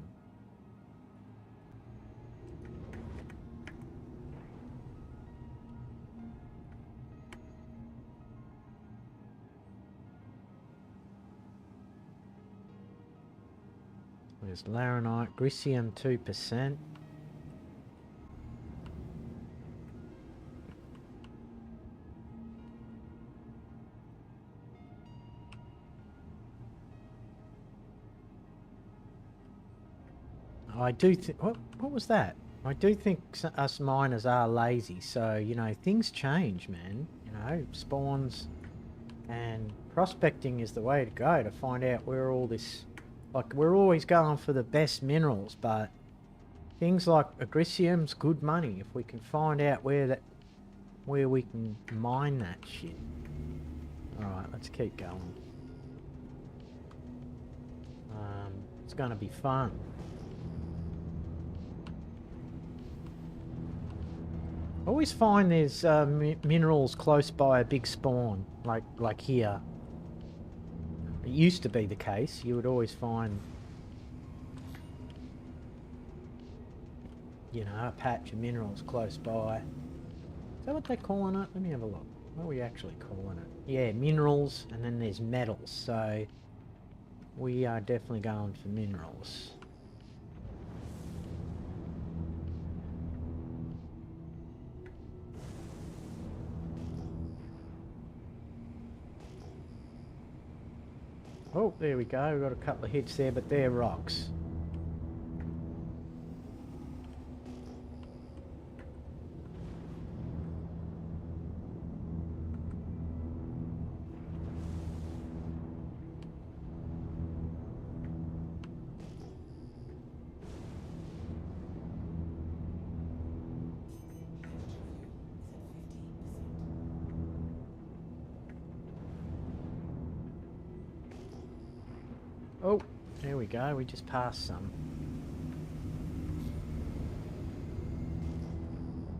There's Laranite, Grisium 2%. I do think, what was that? I do think us miners are lazy, so, you know, things change, man. You know, spawns and prospecting is the way to go to find out where all this... Like, we're always going for the best minerals, but things like Agricium's good money if we can find out where we can mine that shit. Alright, let's keep going. It's gonna be fun. I always find there's minerals close by a big spawn, like here. It used to be the case. You would always find, you know, a patch of minerals close by. Is that what they're calling it? Let me have a look. What are we actually calling it? Yeah, minerals, and then there's metals. So we are definitely going for minerals. Oh, there we go. We've got a couple of hits there, but they're rocks. Oh, there we go. We just passed some.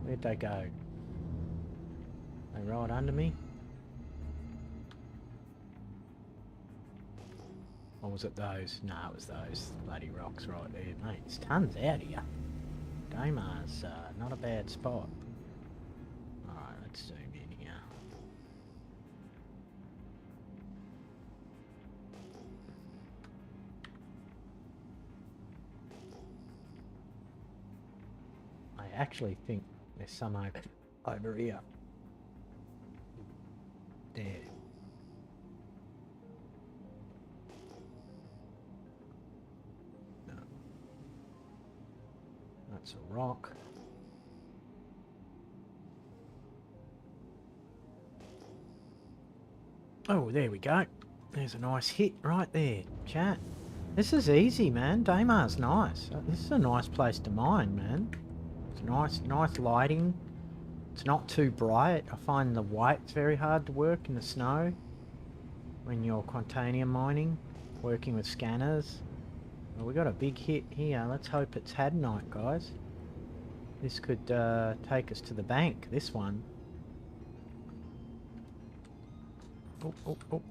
Where'd they go? They right under me? Or was it those? No, it was those bloody rocks right there, mate. There's tons out here. Damar's not a bad spot. Alright, let's zoom in here. I actually think there's some over here. There. No. That's a rock. Oh, there we go. There's a nice hit right there, chat. This is easy, man. Damar's nice. This is a nice place to mine, man. It's nice lighting. It's not too bright. I find the white's very hard to work in the snow when you're quantanium mining, working with scanners. Well, we got a big hit here. Let's hope it's Hadnite, guys. This could take us to the bank, this one. Oh.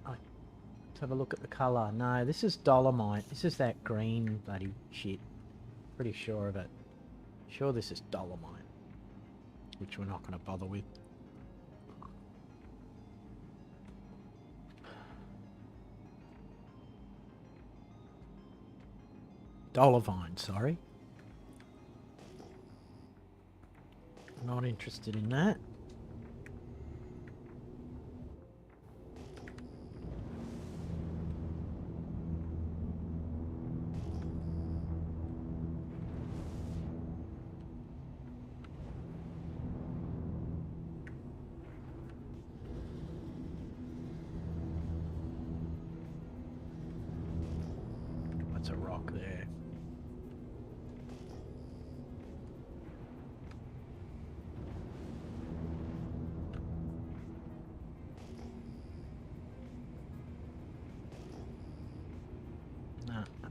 Let's have a look at the colour. No, this is dolomite. This is that green bloody shit. Pretty sure of it. Sure this is dolomite, which we're not going to bother with. Dolomite, sorry. Not interested in that.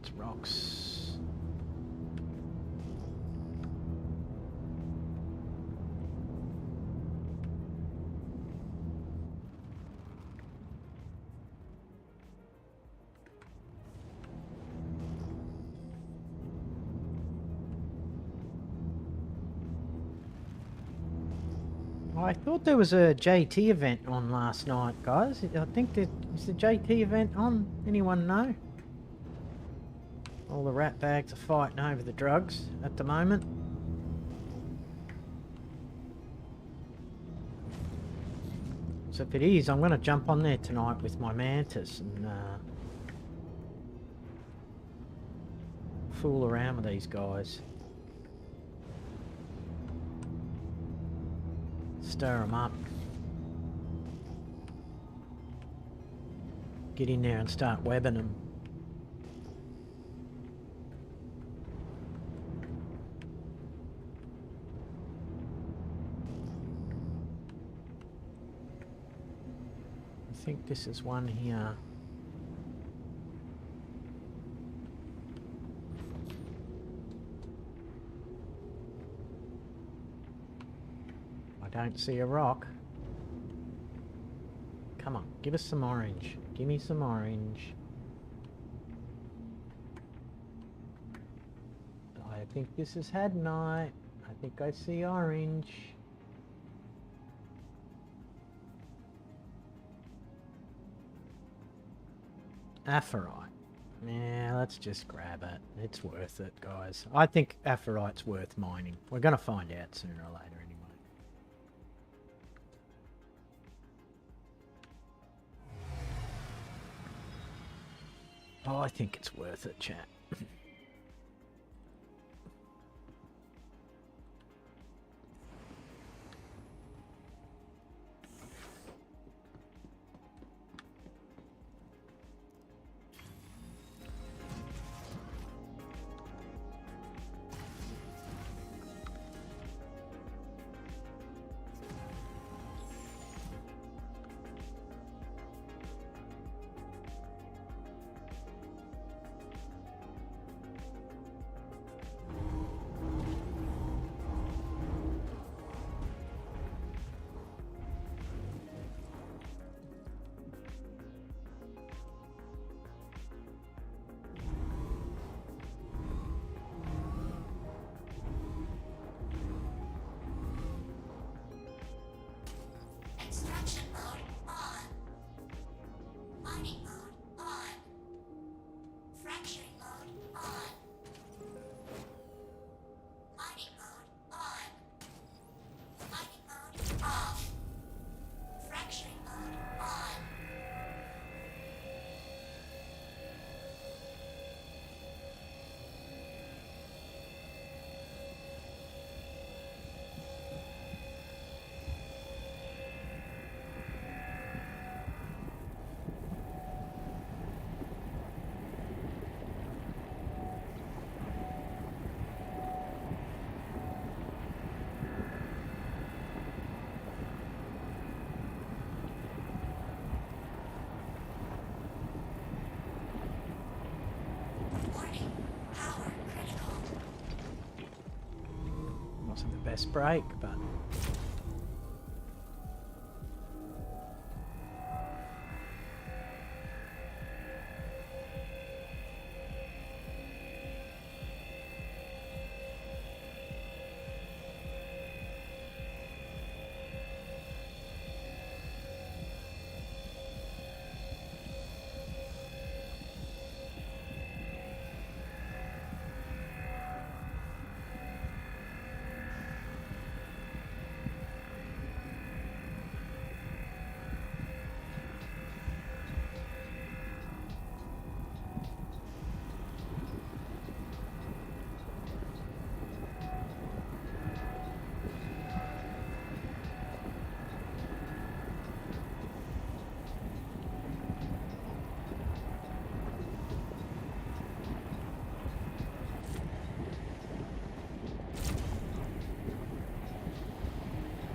it's rocks. I thought there was a JT event on last night, guys. I think that is the JT event on. Anyone know? All the rat bags are fighting over the drugs at the moment. So if it is, I'm going to jump on there tonight with my mantis and fool around with these guys. Stir them up. Get in there and start webbing them. I think this is one here. I don't see a rock. Come on, give us some orange. Give me some orange. I think this is Hadnite. I think I see orange. Aphorite. Yeah, let's just grab it. It's worth it, guys. I think Aphorite's worth mining. We're going to find out sooner or later anyway. Oh, I think it's worth it, chat. Extraction mode on. Mining mode on. Fracturing mode on. Mining mode on. Mining mode off. Fracturing mode on. Warning. Power critical. Wasn't the best break, but...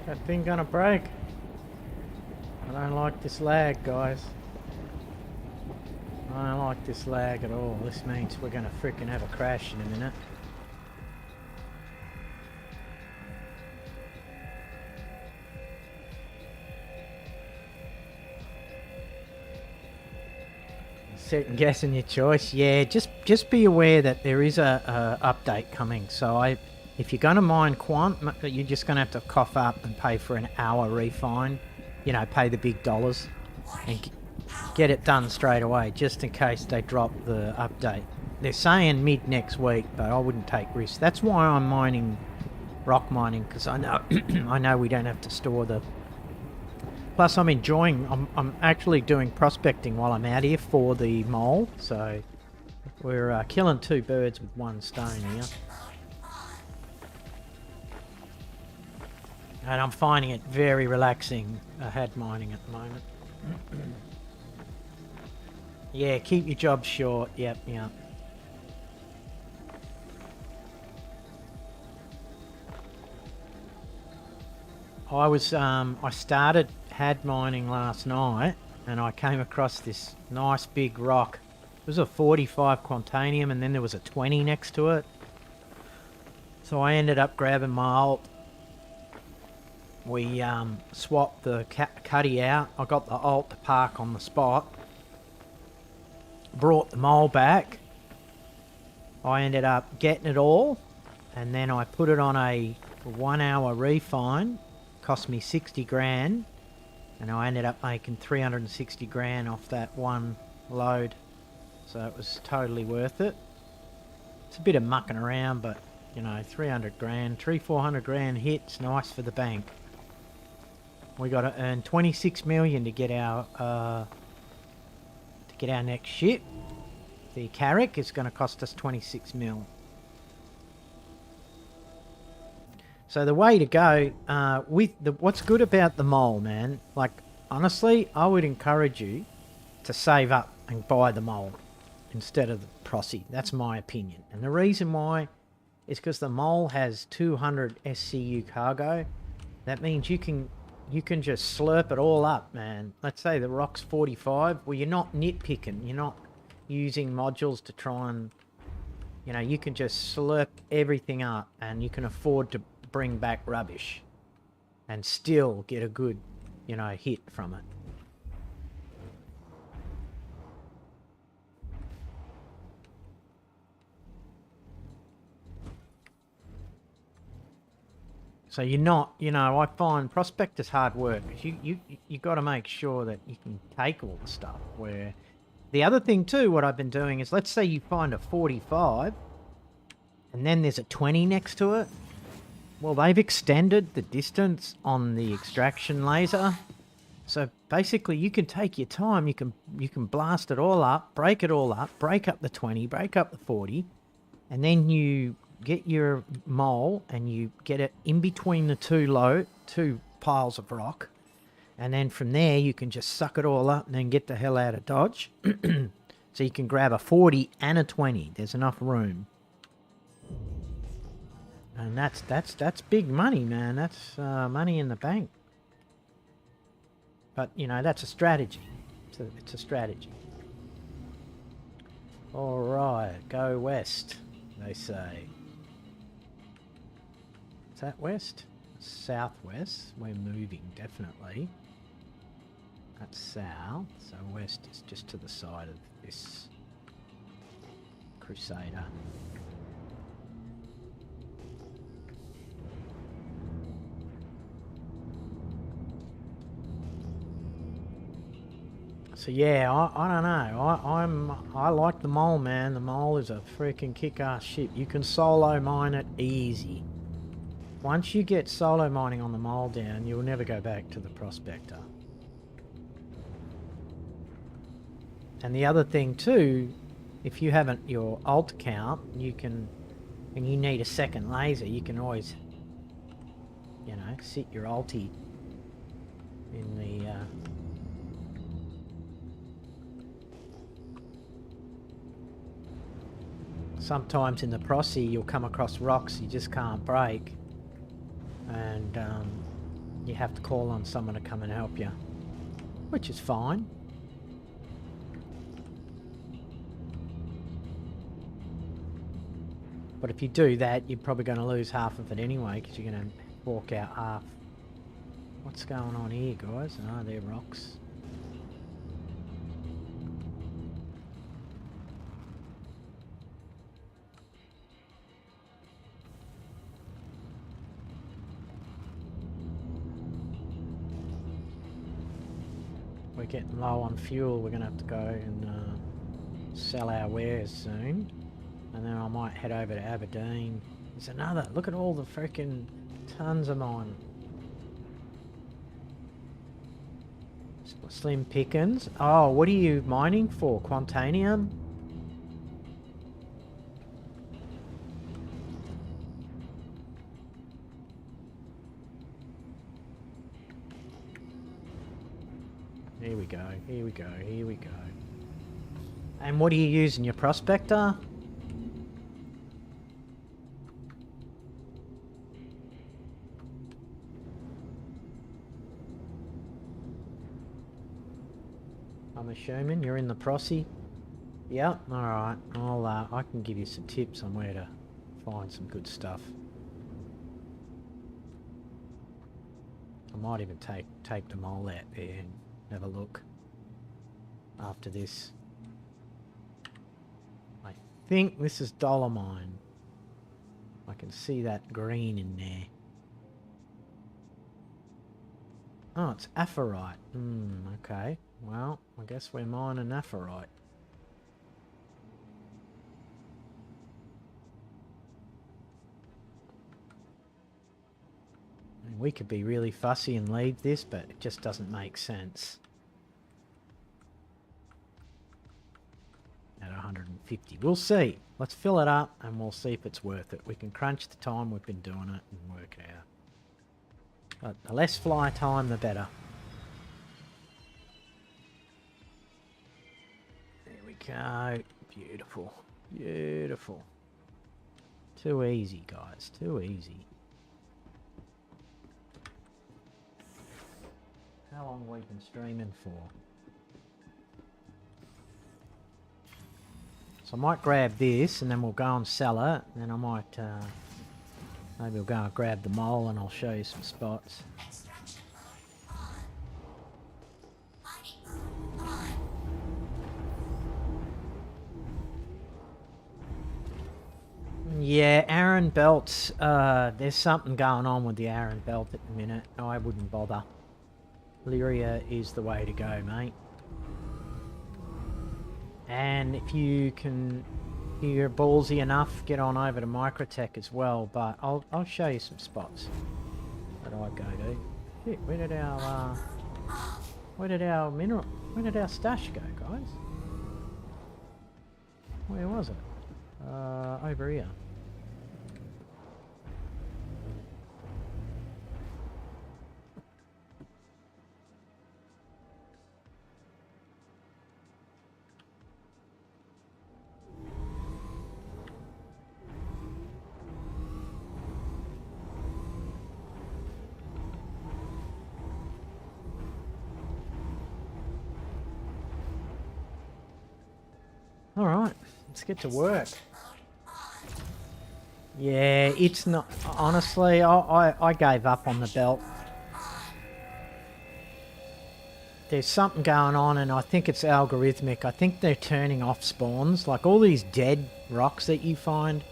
That thing gonna break? I don't like this lag, guys. I don't like this lag at all. This means we're gonna frickin' have a crash in a minute. Second guessing your choice. Yeah, just be aware that there is a update coming. So if you're gonna mine quant, you're just gonna have to cough up and pay for an hour refine. You know, pay the big dollars and get it done straight away, just in case they drop the update. They're saying mid next week, but I wouldn't take risks. That's why I'm mining, rock mining, because I know I know we don't have to store the. Plus, I'm enjoying. I'm actually doing prospecting while I'm out here for the mole, so we're killing two birds with one stone here. And I'm finding it very relaxing, head mining at the moment. Yeah, keep your job short. Yep. I started head mining last night, and I came across this nice big rock. It was a 45 quantanium, and then there was a 20 next to it. So I ended up grabbing my alt. We swapped the cutty out. I got the alt to park on the spot. Brought the mole back. I ended up getting it all, and then I put it on a 1 hour refine. Cost me 60 grand, and I ended up making 360 grand off that one load. So it was totally worth it. It's a bit of mucking around, but you know, 300 grand, 400 grand hits, nice for the bank. We got to earn 26 million to get our next ship. The Carrack is going to cost us 26 mil. So the way to go, what's good about the mole, man, like, honestly, I would encourage you to save up and buy the mole instead of the Prosy. That's my opinion. And the reason why is because the mole has 200 SCU cargo. That means you can just slurp it all up, man. Let's say the rock's 45. Well, you're not nitpicking. You're not using modules to try and, you know, you can just slurp everything up, and you can afford to bring back rubbish and still get a good, you know, hit from it. So you're not, you know, I find prospectors hard work. You got to make sure that you can take all the stuff. Where the other thing too, what I've been doing is, let's say you find a 45 and then there's a 20 next to it. Well, they've extended the distance on the extraction laser. So basically you can take your time, you can blast it all up, break it all up, break up the 20, break up the 40, and then you get your mole and you get it in between the two piles of rock, and then from there you can just suck it all up and then get the hell out of Dodge. So you can grab a 40 and a 20. There's enough room. And that's big money, man. That's money in the bank. But, you know, that's a strategy. It's a strategy. All right, go west, they say. Is that west? Southwest. We're moving, definitely. That's south. So west is just to the side of this Crusader. So yeah, I don't know. I like the mole, man. The mole is a freaking kick-ass ship. You can solo mine it easy. Once you get solo mining on the mole down, you'll never go back to the prospector. And the other thing too, if you haven't your alt count, you can, and you need a second laser, you can always, you know, sit your alti in the sometimes in the Prosy you'll come across rocks you just can't break, and you have to call on someone to come and help you, which is fine. But if you do that, you're probably going to lose half of it anyway, because you're going to walk out half. What's going on here, guys? Ah, they're rocks. We're getting low on fuel. We're going to have to go and sell our wares soon. And then I might head over to Aberdeen. There's another. Look at all the freaking tons of mine. Slim pickings. Oh, what are you mining for? Quantanium? Here we go, here we go, here we go. And what are you using, your prospector? I'm assuming you're in the prosy. Yep, alright. I can give you some tips on where to find some good stuff. I might even take the mole out there and have a look after this. I think this is dolomine. I can see that green in there. Oh, it's apherite. Okay. Well, I guess we're mining apherite. I mean, we could be really fussy and leave this, but it just doesn't make sense. At 150. We'll see. Let's fill it up and we'll see if it's worth it. We can crunch the time we've been doing it and work it out. But the less fly time, the better. There we go. Beautiful. Beautiful. Too easy, guys. Too easy. How long have we been streaming for? So I might grab this and then we'll go and sell it. Then I might, maybe we'll go and grab the mole and I'll show you some spots. Extraction mode on. Mining mode on. Yeah, Aaron belts. There's something going on with the Aaron belt at the minute. I wouldn't bother. Lyria is the way to go, mate. And if you can, you're ballsy enough, get on over to Microtech as well. But I'll show you some spots that I go to. Shit, where did our stash go, guys? Where was it? Over here. Alright, let's get to work. Yeah, it's not... Honestly, I gave up on the belt. There's something going on and I think it's algorithmic. I think they're turning off spawns. Like all these dead rocks that you find.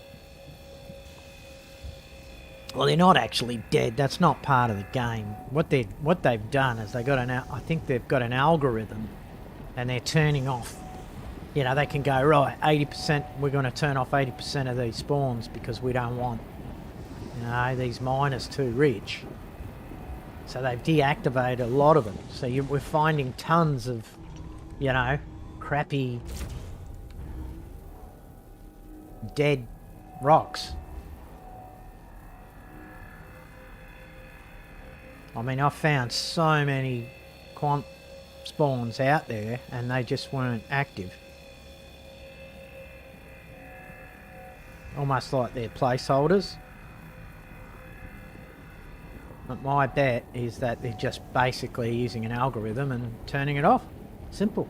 Well, they're not actually dead. That's not part of the game. What they've done is they got I think they've got an algorithm and they're turning off. You know, they can go, right, 80%, we're going to turn off 80% of these spawns because we don't want, you know, these miners too rich. So they've deactivated a lot of them. So we're finding tons of, you know, crappy, dead rocks. I mean, I've found so many quant spawns out there and they just weren't active. Almost like they're placeholders. But my bet is that they're just basically using an algorithm and turning it off. Simple.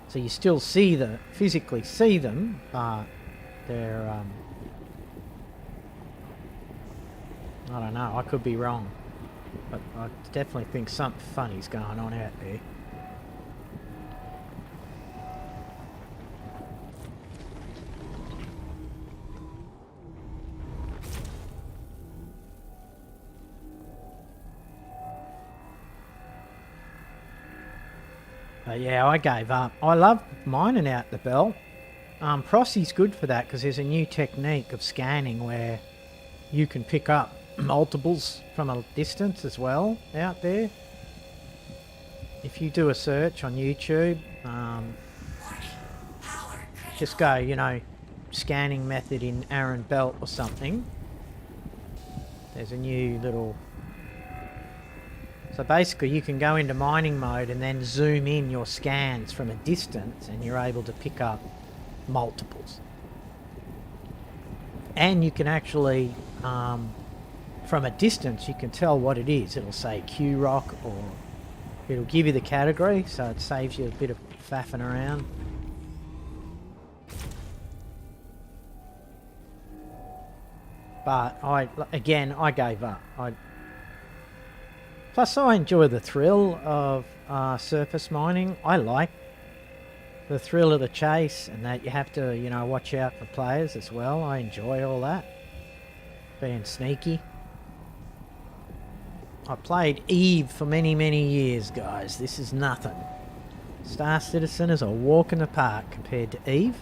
So you still see physically see them, but they're I don't know, I could be wrong. But I definitely think something funny's going on out there. But yeah, I gave up. I love mining out the belt. Prossy's good for that because there's a new technique of scanning where you can pick up multiples from a distance as well out there. If you do a search on YouTube, just go, you know, scanning method in Aaron Belt or something. There's a new little... So basically you can go into mining mode and then zoom in your scans from a distance and you're able to pick up multiples. And you can actually, from a distance, you can tell what it is. It'll say Q rock or it'll give you the category, so it saves you a bit of faffing around. But I gave up. Plus I enjoy the thrill of surface mining. I like the thrill of the chase and that you have to, you know, watch out for players as well. I enjoy all that. Being sneaky. I played Eve for many, many years, guys. This is nothing. Star Citizen is a walk in the park compared to Eve.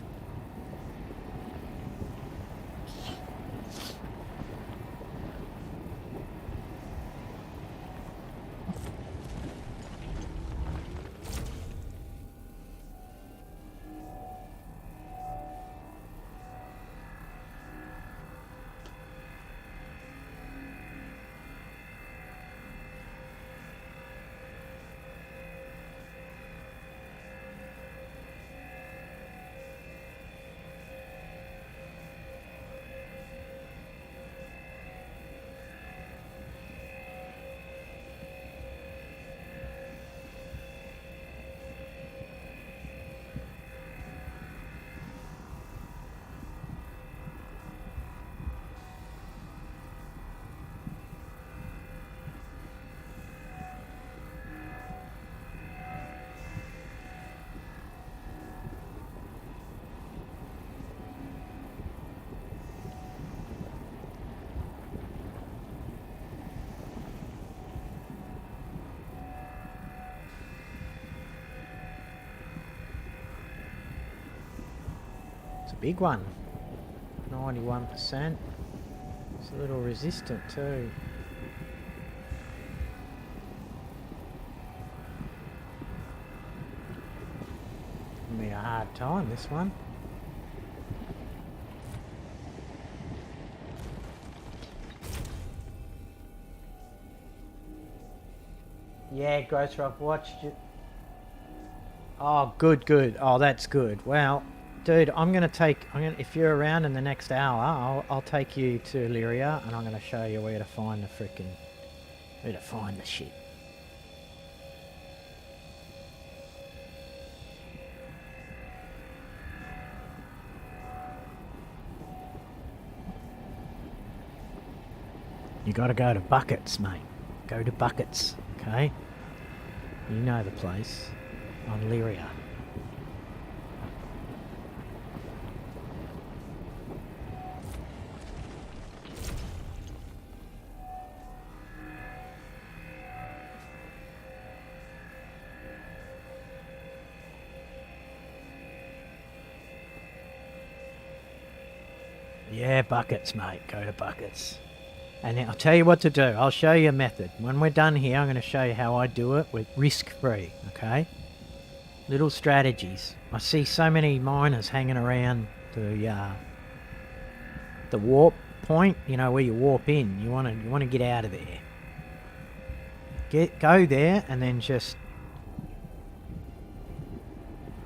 Big one, 91%. It's a little resistant too. Give me a hard time, this one. Yeah, Ghost Rock, watched it. Oh, good. Oh, that's good. Well, dude, if you're around in the next hour, I'll take you to Lyria and I'm gonna show you where to find the shit. You gotta go to Buckets, mate. Go to Buckets, okay? You know the place. On Lyria. Yeah, Buckets, mate. Go to Buckets. And I'll tell you what to do. I'll show you a method. When we're done here, I'm going to show you how I do it with risk-free, okay? Little strategies. I see so many miners hanging around the warp point, you know, where you warp in. You want to get out of there. Go there and then just...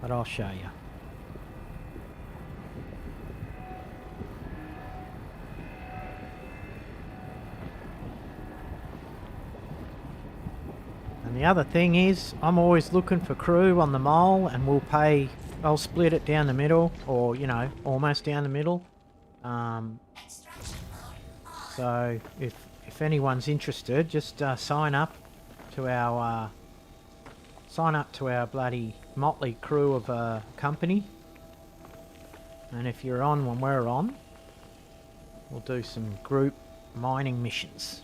But I'll show you. And the other thing is, I'm always looking for crew on the mole, and I'll split it down the middle, or, you know, almost down the middle. Extraction mode on. So if anyone's interested, just sign up to our bloody motley crew of a company. And if you're on when we're on, we'll do some group mining missions.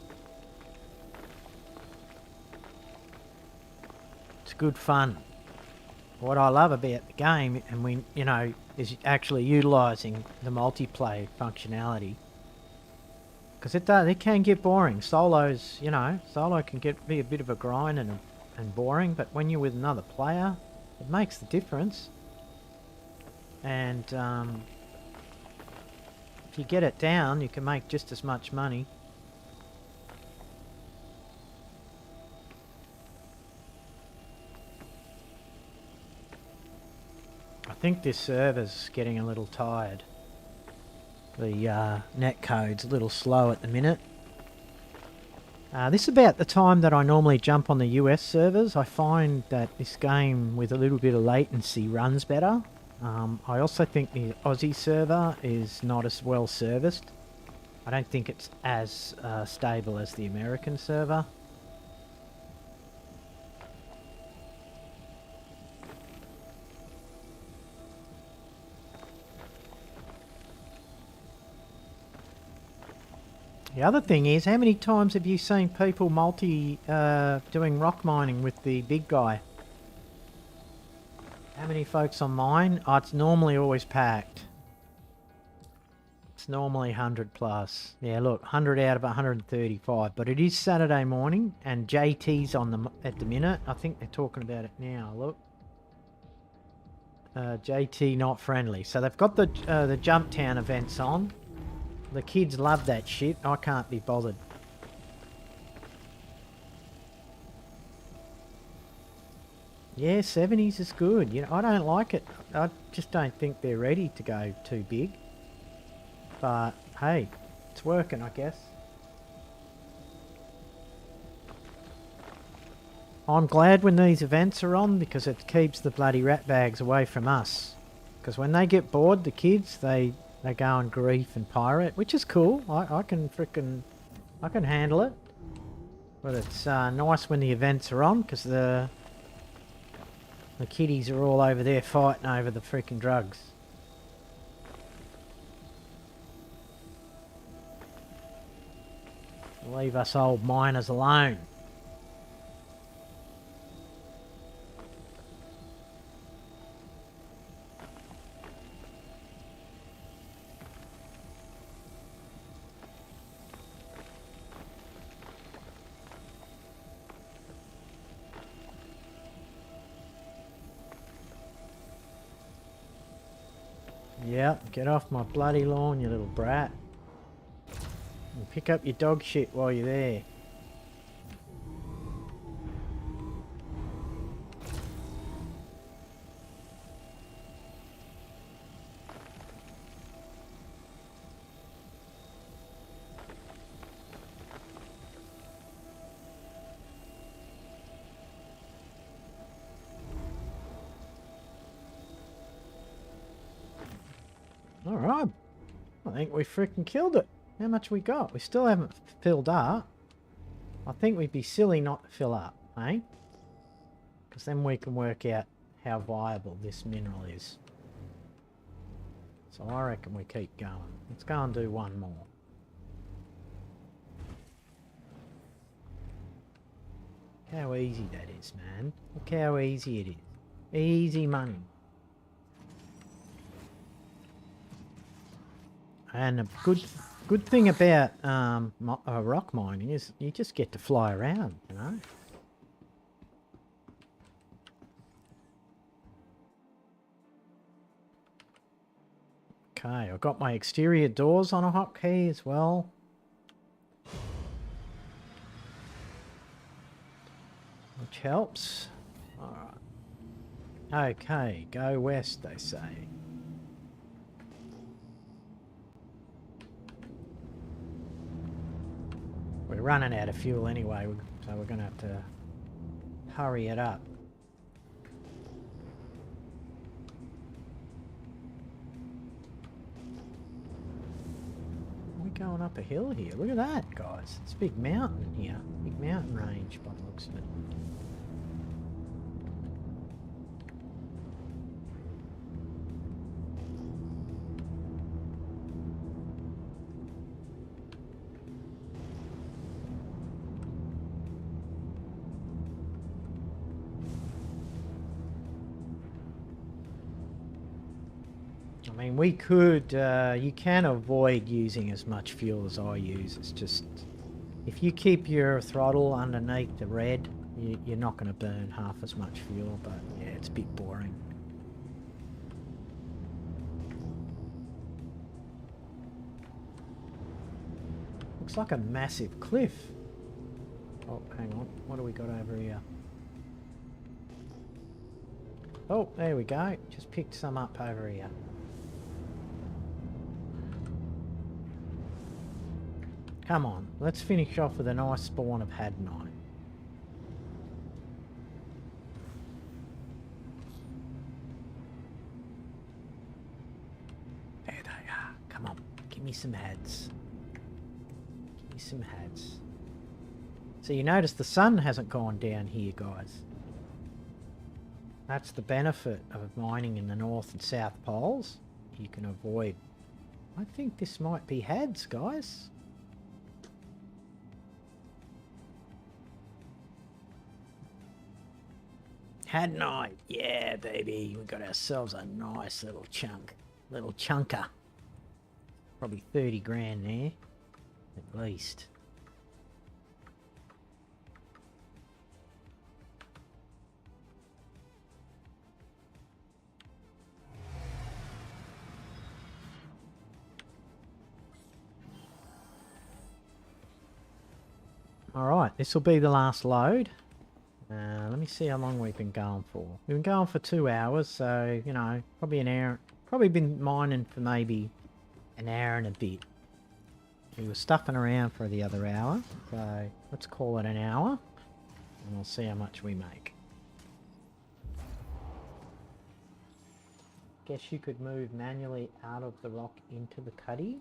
It's good fun. What I love about the game, and is actually utilising the multiplayer functionality. Because it can get boring. Solos, solo can be a bit of a grind and boring, but when you're with another player, it makes the difference. And if you get it down, you can make just as much money. I think this server's getting a little tired. The netcode's a little slow at the minute. This is about the time that I normally jump on the US servers. I find that this game with a little bit of latency runs better. I also think the Aussie server is not as well serviced. I don't think it's as stable as the American server. The other thing is, how many times have you seen people doing rock mining with the big guy? How many folks on mine? Oh, it's normally always packed. It's normally 100 plus. Yeah, look, 100 out of 135. But it is Saturday morning, and JT's on at the minute. I think they're talking about it now. Look, JT not friendly. So they've got the Jumptown events on. The kids love that shit. I can't be bothered. Yeah, 70s is good. I don't like it. I just don't think they're ready to go too big. But hey, it's working, I guess. I'm glad when these events are on because it keeps the bloody rat bags away from us. Because when they get bored, the kids, they go and grief and pirate, which is cool. I can handle it. But it's nice when the events are on because the kiddies are all over there fighting over the freaking drugs. Leave us old miners alone. Yep, get off my bloody lawn, you little brat. And pick up your dog shit while you're there. Alright, I think we freaking killed it. How much we got? We still haven't filled up. I think we'd be silly not to fill up, eh? Because then we can work out how viable this mineral is. So I reckon we keep going. Let's go and do one more. Look how easy that is, man. Look how easy it is. Easy money. And a good thing about rock mining is you just get to fly around, Okay, I've got my exterior doors on a hotkey as well. Which helps. Alright. Okay, go west, they say. We're running out of fuel anyway, so we're going to have to hurry it up. going up a hill here. Look at that, guys. It's a big mountain here. Big mountain range by the looks of it. I mean, we could, you can avoid using as much fuel as I use. It's just, if you keep your throttle underneath the red, you're not going to burn half as much fuel, but yeah, it's a bit boring. Looks like a massive cliff. Oh, hang on. What do we got over here? Oh, there we go. Just picked some up over here. Come on, let's finish off with a nice spawn of Hadnite. There they are. Come on, give me some Hads. Give me some Hads. So you notice the sun hasn't gone down here, guys. That's the benefit of mining in the North and South Poles. You can avoid... I think this might be Hads, guys. Hadnite, yeah, baby. We got ourselves a nice little chunk. Little chunker. Probably 30 grand there. At least. Alright, this will be the last load. Let me see how long we've been going for. We've been going for 2 hours, so, you know, probably an hour. Probably been mining for maybe an hour and a bit. We were stuffing around for the other hour, so let's call it an hour, and we'll see how much we make. Guess you could move manually out of the rock into the cuddy.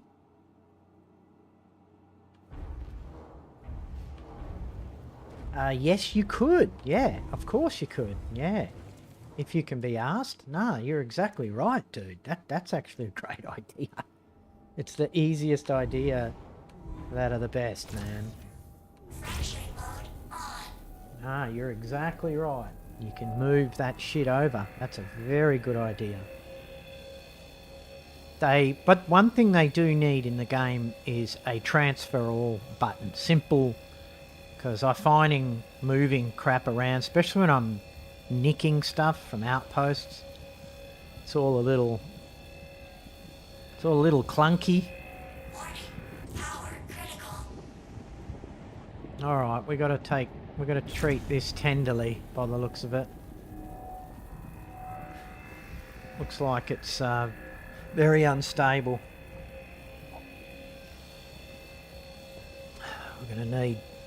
Yes, you could. Yeah, of course you could. Yeah. If you can be asked. No, you're exactly right, dude. That's actually a great idea. It's the easiest idea that are the best, man. Fracturing mode on. Ah, you're exactly right. You can move that shit over. That's a very good idea. But one thing they do need in the game is a transfer all button. Simple. Because I'm finding moving crap around, especially when I'm nicking stuff from outposts, it's all a little clunky. Warning. Power critical. Alright, we gotta treat this tenderly by the looks of it. Looks like it's very unstable.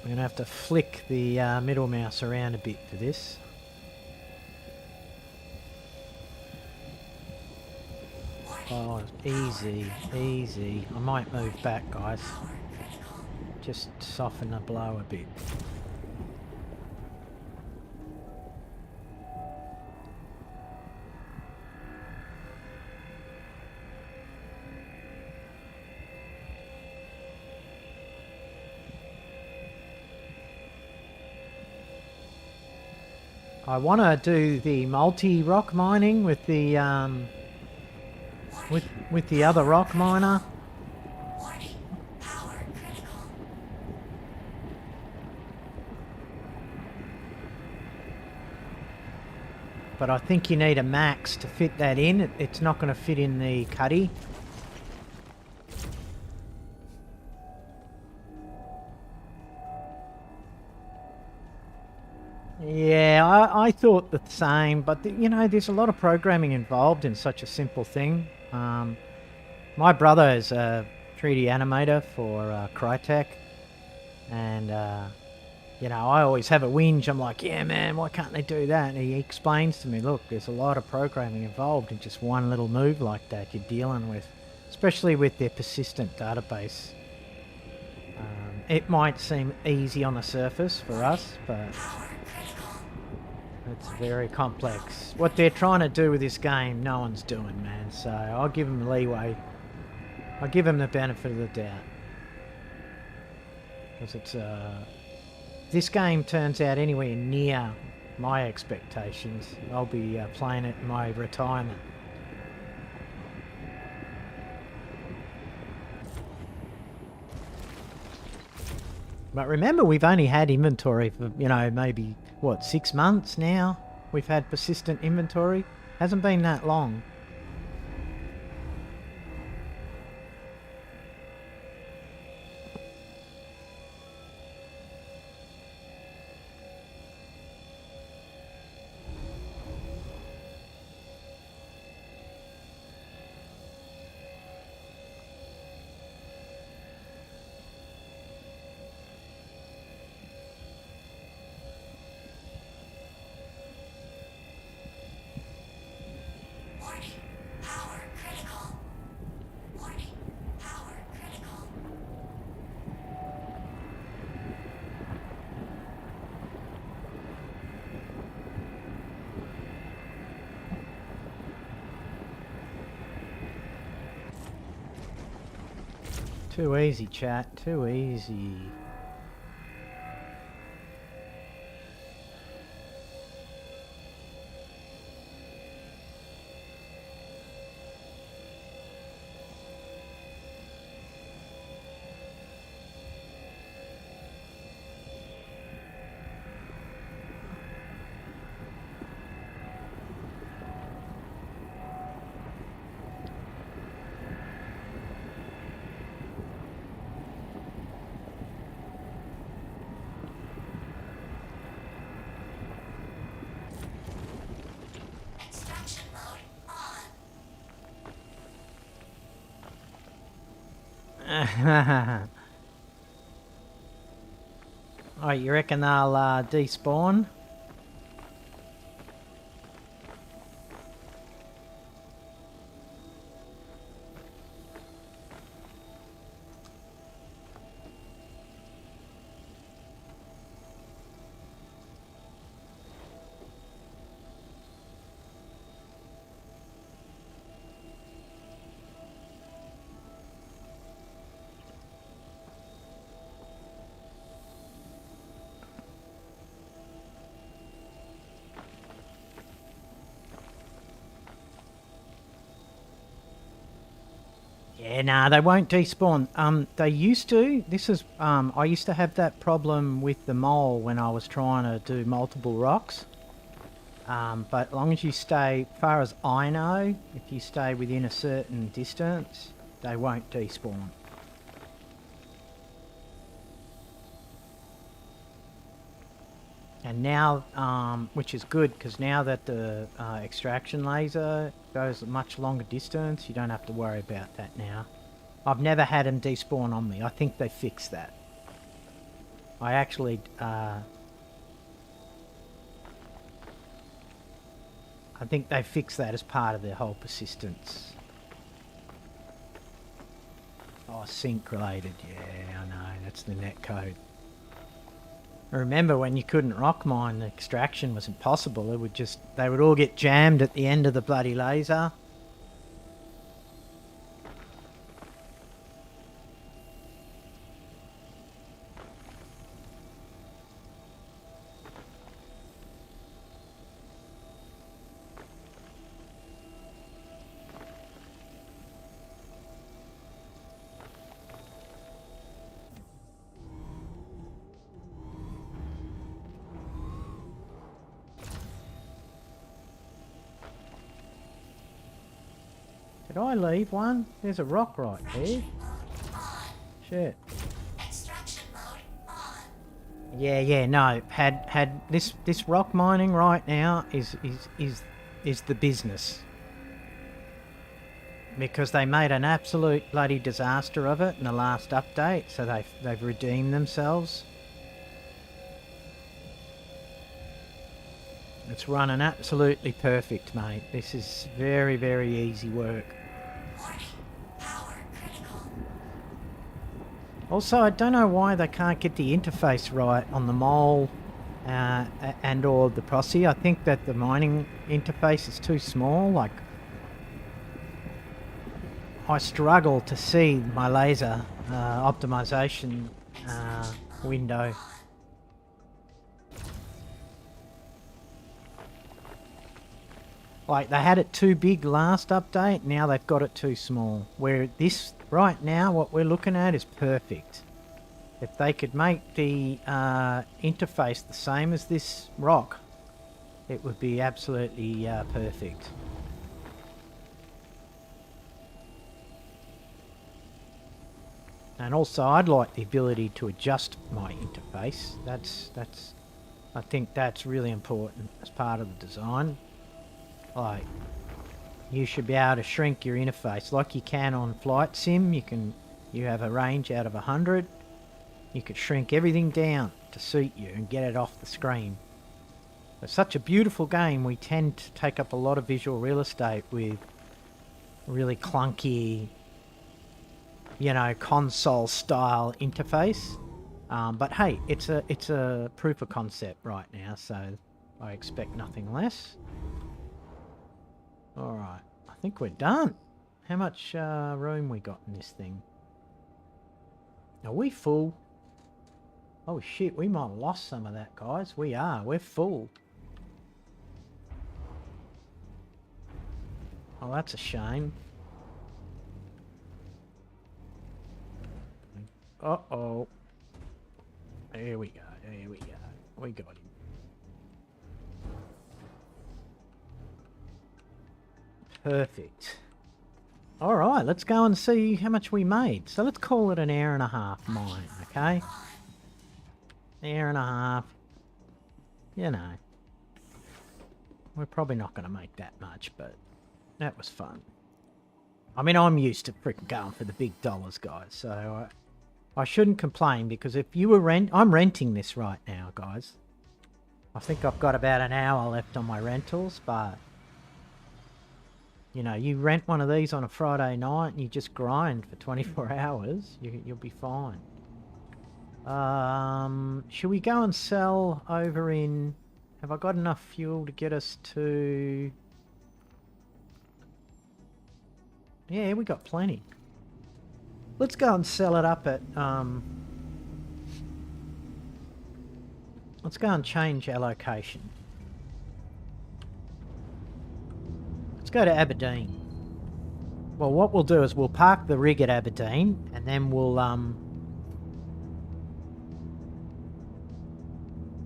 We're gonna have to flick the middle mouse around a bit for this. Oh, easy, easy. I might move back, guys. Just soften the blow a bit. I want to do the multi-rock mining with the with the other rock miner. Warning. Power critical. But I think you need a max to fit that in. It's not going to fit in the cuddy. Yeah, I thought the same, but you know, there's a lot of programming involved in such a simple thing. My brother is a 3D animator for Crytek, and you know, I always have a whinge. I'm like, yeah man, why can't they do that? And he explains to me, look, there's a lot of programming involved in just one little move like that you're dealing with, especially with their persistent database it might seem easy on the surface for us, but Power critical. it's very complex. What they're trying to do with this game, no one's doing, man. So I'll give them leeway. I'll give them the benefit of the doubt. Because it's, this game turns out anywhere near my expectations, I'll be playing it in my retirement. But remember, we've only had inventory for, you know, maybe, what, 6 months now? We've had persistent inventory. Hasn't been that long. Warning. Power critical. Warning. Power critical. Too easy, chat. Too easy. Extraction mode on. Oh, you reckon they'll despawn? Yeah, nah, they won't despawn. They used to. This is, I used to have that problem with the mole when I was trying to do multiple rocks. But as long as you stay, far as I know, if you stay within a certain distance, they won't despawn. And now, which is good, because now that the extraction laser goes a much longer distance, you don't have to worry about that now. I've never had them despawn on me. I think they fixed that. I actually, I think they fixed that as part of their whole persistence. Oh, sync related. Yeah, I know. That's the netcode. I remember when you couldn't rock mine, the extraction was impossible. It would just, they would all get jammed at the end of the bloody laser. Did I leave one? There's a rock right there. Shit. Extraction mode on. Yeah, no. Had this rock mining right now is the business. Because they made an absolute bloody disaster of it in the last update, so they've redeemed themselves. It's running absolutely perfect, mate. This is very, very easy work. Warning. Power critical. Also, I don't know why they can't get the interface right on the mole and or the posse. I think that the mining interface is too small. Like, I struggle to see my laser optimization window. Like, they had it too big last update, now they've got it too small. Where this, right now, what we're looking at is perfect. If they could make the interface the same as this rock, it would be absolutely perfect. And also, I'd like the ability to adjust my interface. I think that's really important as part of the design. Like, you should be able to shrink your interface like you can on Flight Sim. You have a range out of 100. You could shrink everything down to suit you and get it off the screen. It's such a beautiful game, we tend to take up a lot of visual real estate with really clunky, you know, console style interface. But hey, it's a proof of concept right now, so I expect nothing less. Alright, I think we're done. How much room we got in this thing? Are we full? Oh shit, we might have lost some of that, guys. We're full. Oh, that's a shame. Uh-oh. There we go, we got him. Perfect. Alright, let's go and see how much we made. So let's call it an hour and a half mine, okay? An hour and a half. You know. We're probably not going to make that much, but that was fun. I mean, I'm used to freaking going for the big dollars, guys, so I shouldn't complain, because if you were I'm renting this right now, guys. I think I've got about an hour left on my rentals, but you know, you rent one of these on a Friday night and you just grind for 24 hours, you'll be fine. Should we go and sell over in... Have I got enough fuel to get us to... Yeah, we got plenty. Let's go and sell it up at... Let's go and change our location. Let's go to Aberdeen. Well, what we'll do is we'll park the rig at Aberdeen, and then we'll,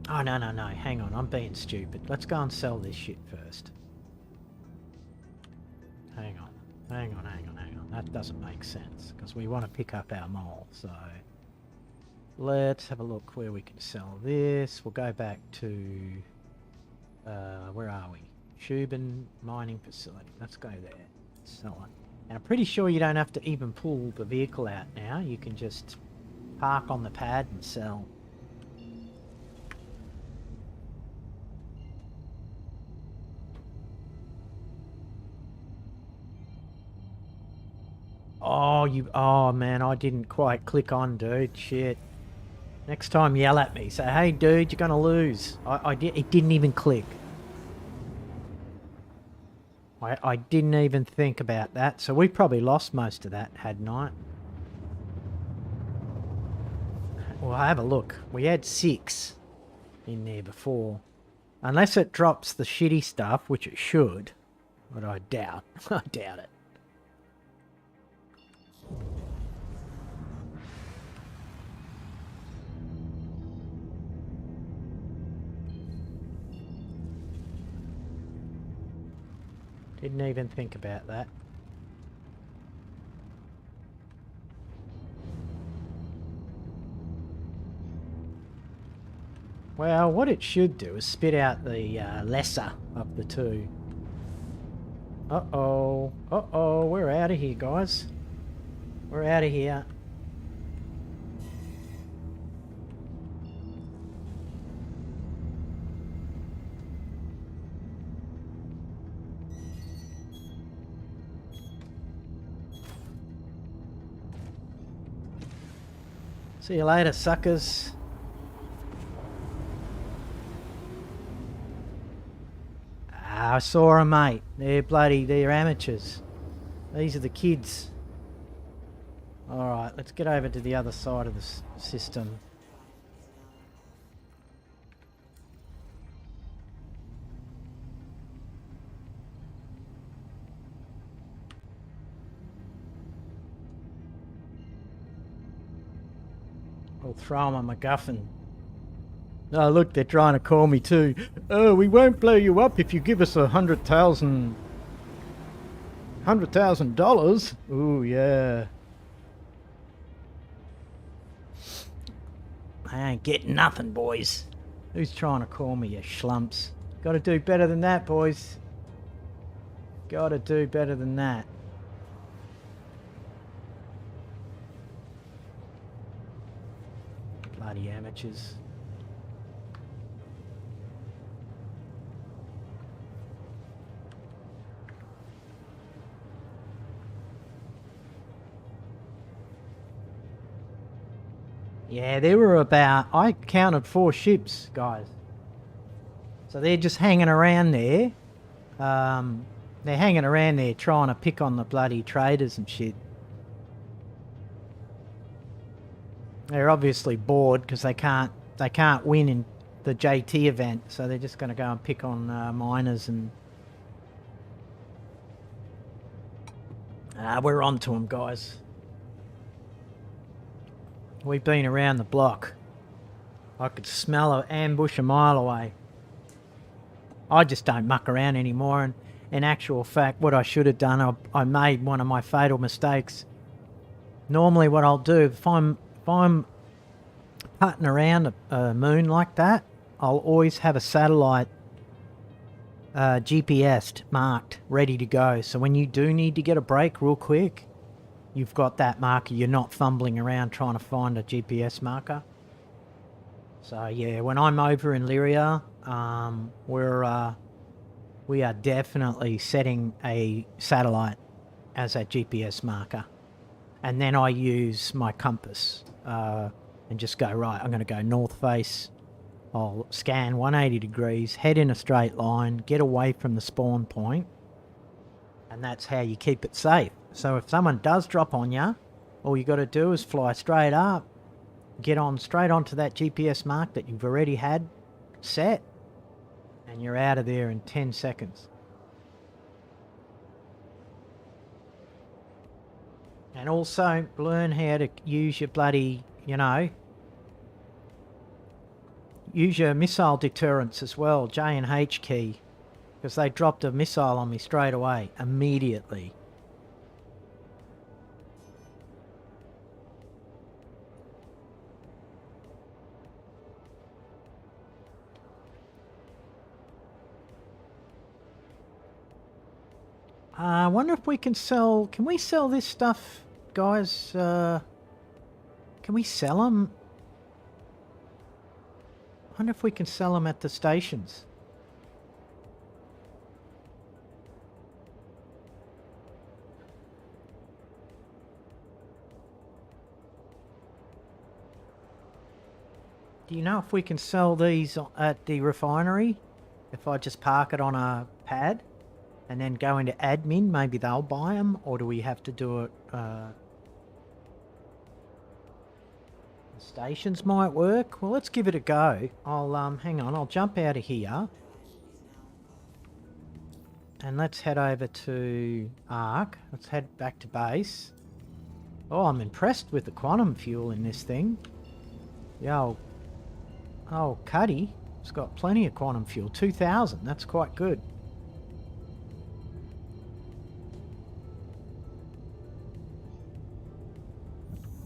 Oh, no, hang on, I'm being stupid. Let's go and sell this shit first. Hang on. That doesn't make sense, because we want to pick up our mole, so... Let's have a look where we can sell this. We'll go back to... where are we? Shubin Mining Facility. Let's go there. Sell it. And I'm pretty sure you don't have to even pull the vehicle out now. You can just park on the pad and sell. Oh man, I didn't quite click on, dude. Shit. Next time yell at me. Say, hey dude, you're gonna lose. It didn't even click. I didn't even think about that. So we probably lost most of that, hadn't I? Well, have a look. We had 6 in there before. Unless it drops the shitty stuff, which it should. But I doubt. I doubt it. Didn't even think about that. Well, what it should do is spit out the lesser of the two. Uh-oh. Uh-oh, we're out of here, guys. We're out of here. See you later, suckers. Ah, I saw 'em, mate. They're amateurs. These are the kids. Alright, let's get over to the other side of the system. I'll throw 'em a MacGuffin. Oh, look, they're trying to call me too. Oh, we won't blow you up if you give us $100,000. Ooh, yeah. I ain't getting nothing, boys. Who's trying to call me, you schlumps? Gotta do better than that, boys. Gotta do better than that. Bloody amateurs. Yeah, there were I counted 4 ships, guys. So they're just hanging around there. They're hanging around there trying to pick on the bloody traders and shit. They're obviously bored because they can't win in the JT event, so they're just going to go and pick on miners and... we're on to them, guys. We've been around the block. I could smell an ambush a mile away. I just don't muck around anymore, and in actual fact, what I should have done, I made one of my fatal mistakes. Normally what I'll do, if I'm putting around a moon like that, I'll always have a satellite GPS'd, marked, ready to go. So when you do need to get a break real quick, you've got that marker. You're not fumbling around trying to find a GPS marker. So yeah, when I'm over in Lyria, we are definitely setting a satellite as a GPS marker. And then I use my compass and just go, right, I'm going to go north face. I'll scan 180 degrees, head in a straight line, get away from the spawn point. And that's how you keep it safe. So if someone does drop on you, all you got to do is fly straight up, get on straight onto that GPS mark that you've already had set, and you're out of there in 10 seconds. And also learn how to use your bloody, use your missile deterrence as well, J and H key, because they dropped a missile on me straight away, immediately. I wonder if we can sell... Can we sell this stuff, guys? Can we sell them? I wonder if we can sell them at the stations. Do you know if we can sell these at the refinery? If I just park it on a pad and then go into admin, maybe they'll buy them, or do we have to do it? The stations might work. Well, let's give it a go. I'll hang on. I'll jump out of here, and let's head over to Ark. Let's head back to base. Oh, I'm impressed with the quantum fuel in this thing. Yo. Oh, Cuddy. It's got plenty of quantum fuel. 2,000. That's quite good.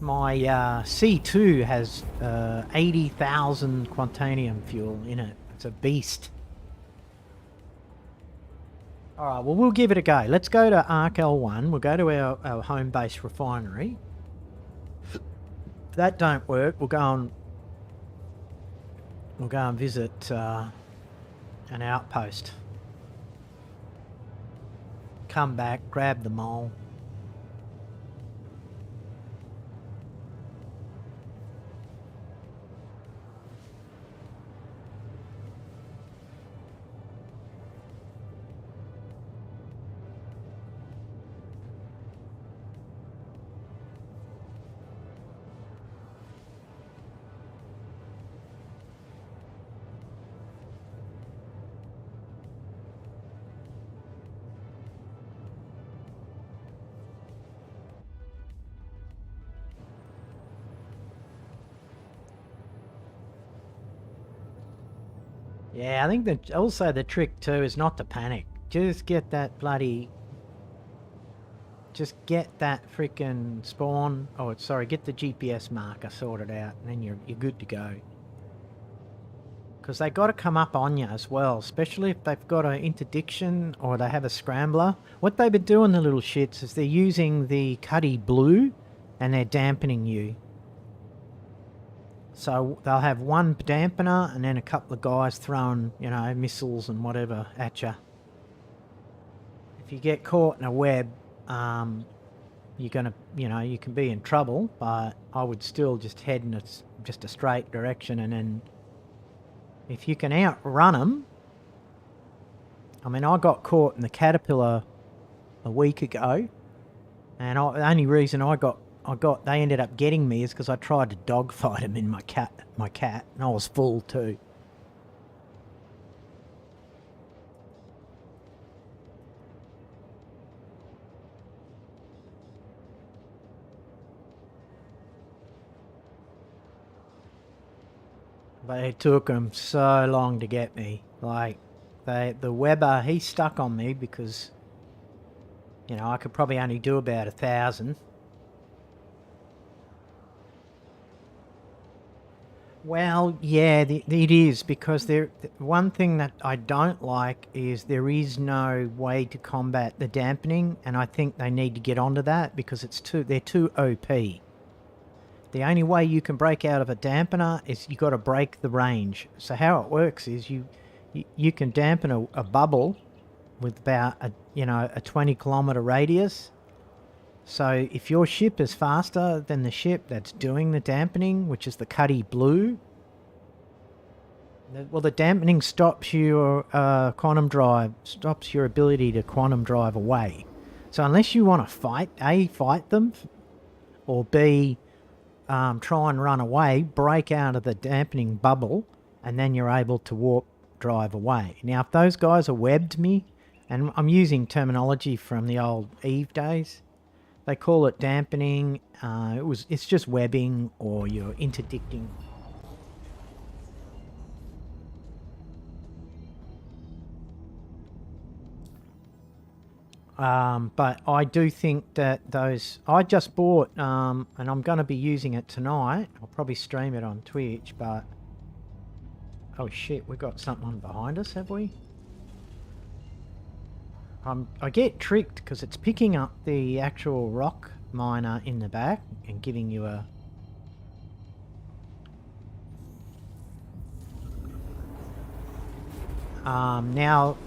My C2 has 80,000 quantanium fuel in it. It's a beast. Alright, well, we'll give it a go. Let's go to Ark L1. We'll go to our home base refinery. If that don't work, we'll go and visit an outpost. Come back, grab the mole. Yeah, I think that also the trick too is not to panic. Just get that bloody... Just get that freaking spawn... Oh, sorry, get the GPS marker sorted out and then you're good to go. Because they got to come up on you as well, especially if they've got an interdiction or they have a scrambler. What they've been doing, the little shits, is they're using the Cutty Blue and they're dampening you. So they'll have one dampener and then a couple of guys throwing, you know, missiles and whatever at you. If you get caught in a web, you're gonna, you know, you can be in trouble, but I would still just head in just a straight direction, and then if you can outrun them... I mean, I got caught in the caterpillar a week ago, and the only reason they ended up getting me is because I tried to dogfight them in my cat, and I was full too. But it took them so long to get me. Like, the Weber, he stuck on me because, you know, I could probably only do about 1,000. Well, yeah, it is, because one thing that I don't like is there is no way to combat the dampening, and I think they need to get onto that because they're too OP. The only way you can break out of a dampener is you got to break the range. So how it works is you can dampen a bubble with about a 20-kilometer radius. So if your ship is faster than the ship that's doing the dampening, which is the Cutty Blue, well, the dampening stops your quantum drive, stops your ability to quantum drive away. So unless you want to fight them, or B, try and run away, break out of the dampening bubble, and then you're able to warp drive away. Now, if those guys are webbed me, and I'm using terminology from the old Eve days, they call it dampening. It's just webbing, or you're interdicting. But I do think that I just bought, and I'm going to be using it tonight. I'll probably stream it on Twitch, but... Oh shit, we've got something behind us, have we? I get tricked because it's picking up the actual rock miner in the back and giving you a... Now...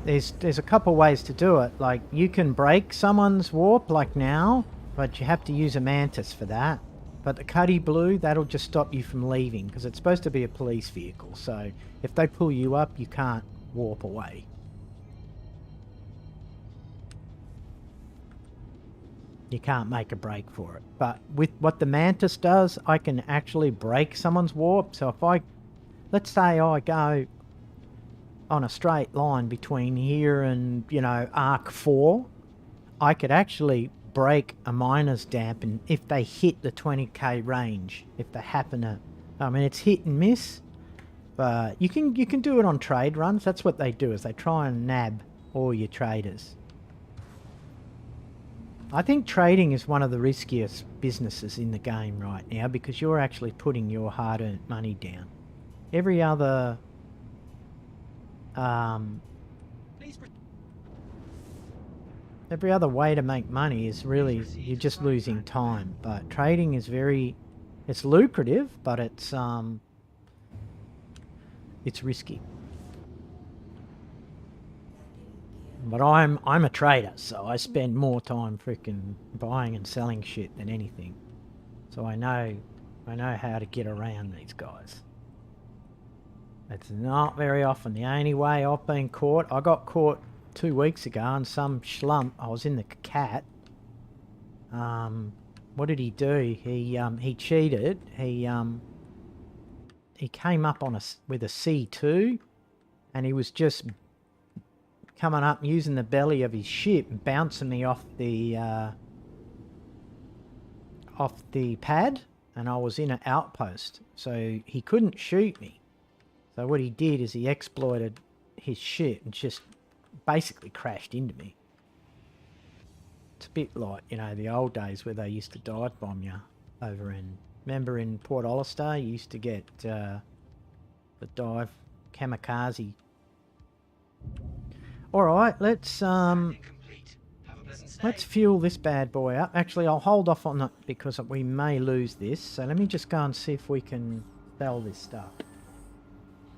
There's a couple ways to do it. Like, you can break someone's warp, like now, but you have to use a mantis for that. But the Cutty Blue, that'll just stop you from leaving, because it's supposed to be a police vehicle. So if they pull you up, you can't warp away. You can't make a break for it. But with what the mantis does, I can actually break someone's warp. So if let's say I go on a straight line between here and, you know, arc 4, I could actually break a miner's dampen if they hit the 20k range. If they happen to... I mean, it's hit and miss, but you can do it on trade runs. That's what they do, is they try and nab all your traders. I think trading is one of the riskiest businesses in the game right now, because you're actually putting your hard-earned money down. Every other... every other way to make money is really, you're just losing time. But trading is it's lucrative, but it's risky. But I'm a trader, so I spend more time freaking buying and selling shit than anything. So I know how to get around these guys. It's not very often. The only way I've been caught, I got caught 2 weeks ago on some schlump. I was in the cat. What did he do? He cheated. He came up with a C2, and he was just coming up using the belly of his ship and bouncing me off the pad, and I was in an outpost, so he couldn't shoot me. So what he did is he exploited his shit and just basically crashed into me. It's a bit like, you know, the old days where they used to dive bomb you over in... Remember in Port Hollister, you used to get the dive kamikaze. Alright, let's fuel this bad boy up. Actually, I'll hold off on that because we may lose this. So let me just go and see if we can sell this stuff.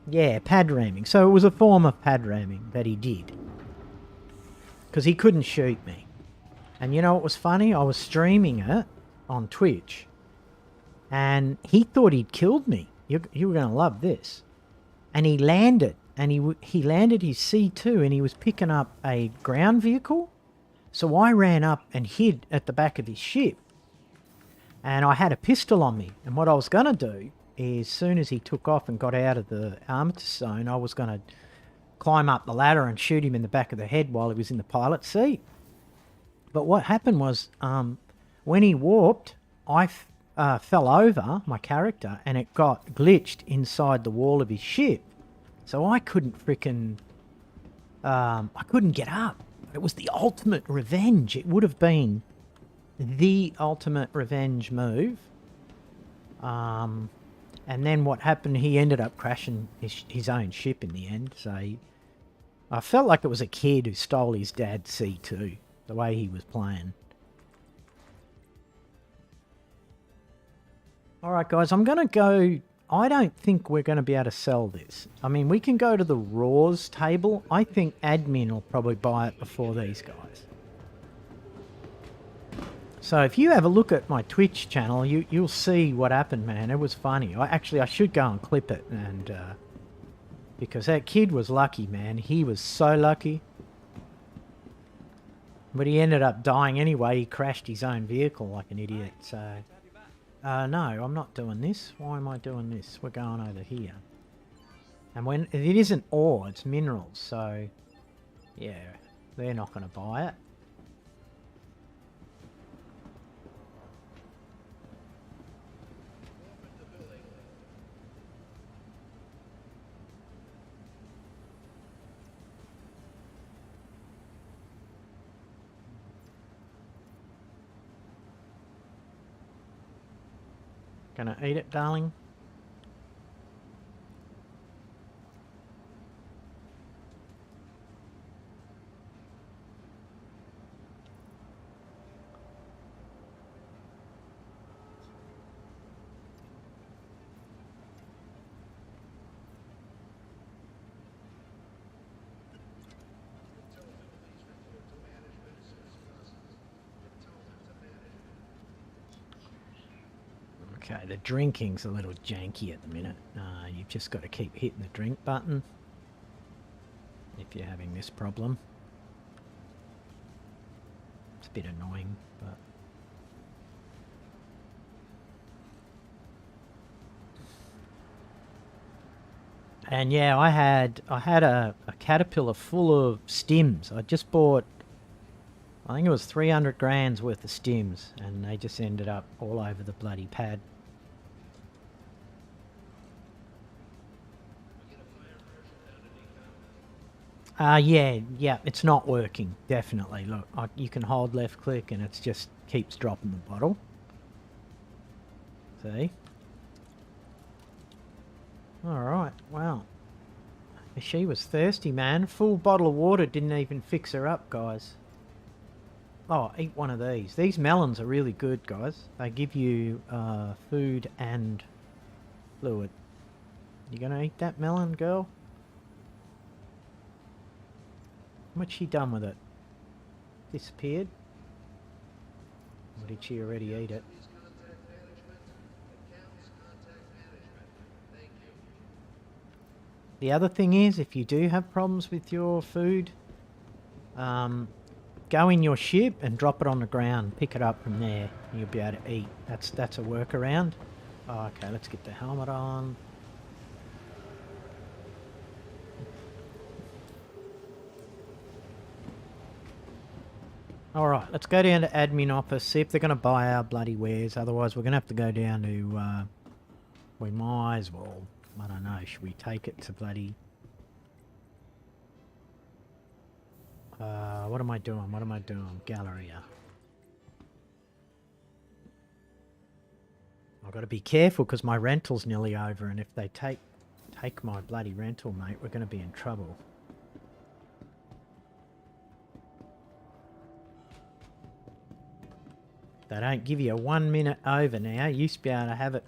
Yeah, pad ramming. So it was a form of pad ramming that he did. Because he couldn't shoot me. And you know what was funny? I was streaming it on Twitch. And he thought he'd killed me. You were going to love this. And he landed. And he landed his C2 and he was picking up a ground vehicle. So I ran up and hid at the back of his ship. And I had a pistol on me. And what I was going to do is, as soon as he took off and got out of the armistice zone, I was going to climb up the ladder and shoot him in the back of the head while he was in the pilot seat. But what happened was, when he warped, I fell over, my character, and it got glitched inside the wall of his ship. So I couldn't frickin'... I couldn't get up. It was the ultimate revenge. It would have been the ultimate revenge move. And then what happened, he ended up crashing his own ship in the end. So I felt like it was a kid who stole his dad's C2, the way he was playing. Alright guys, I'm going to go... I don't think we're going to be able to sell this. I mean, we can go to the Raws table. I think admin will probably buy it before these guys. So if you have a look at my Twitch channel, you'll see what happened, man. It was funny. I should go and clip it, and because that kid was lucky, man. He was so lucky. But he ended up dying anyway. He crashed his own vehicle like an idiot, so... no, I'm not doing this. Why am I doing this? We're going over here. And when it isn't ore, it's minerals, so... Yeah, they're not going to buy it. Gonna eat it, darling? Okay, the drinking's a little janky at the minute. You've just got to keep hitting the drink button if you're having this problem. It's a bit annoying, but... And yeah, I had a caterpillar full of stims. I just bought, I think it was 300 grand's worth of stims, and they just ended up all over the bloody pad. Yeah, it's not working, definitely. Look, you can hold left click and it just keeps dropping the bottle. See? Alright, wow. She was thirsty, man. Full bottle of water didn't even fix her up, guys. Oh, eat one of these. These melons are really good, guys. They give you food and fluid. You gonna eat that melon, girl? What's she done with it? Disappeared? Or did she already eat it? The other thing is, if you do have problems with your food, go in your ship and drop it on the ground. Pick it up from there, and you'll be able to eat. That's a workaround. Oh, okay, let's get the helmet on. Alright, let's go down to admin office, see if they're going to buy our bloody wares. Otherwise, we're going to have to go down to... we might as well I don't know. Should we take it to bloody... what am I doing? What am I doing? Galleria. I've got to be careful because my rental's nearly over, and if they take my bloody rental, mate, we're going to be in trouble. They don't give you a 1 minute over now. You used to be able to have it.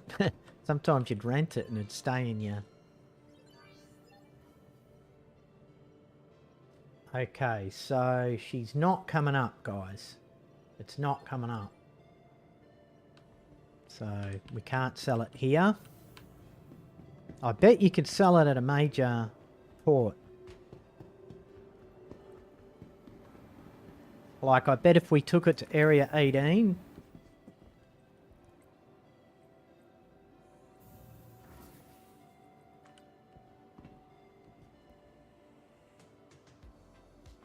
Sometimes you'd rent it and it'd stay in your... Okay, so she's not coming up, guys. It's not coming up. So we can't sell it here. I bet you could sell it at a major port. Like, I bet if we took it to Area 18...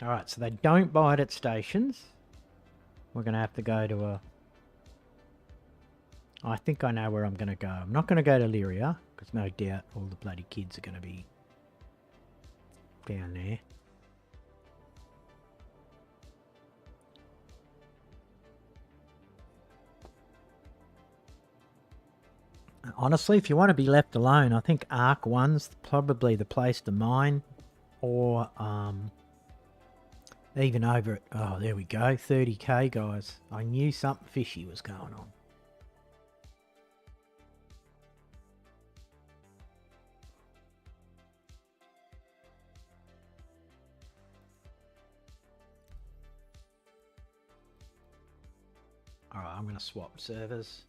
Alright, so they don't buy it at stations. We're going to have to go to a... I think I know where I'm going to go. I'm not going to go to Lyria, because no doubt all the bloody kids are going to be down there. Honestly, if you want to be left alone, I think Arc 1's probably the place to mine. Or, even over at... Oh, there we go. 30k, guys. I knew something fishy was going on. Alright, I'm going to swap servers.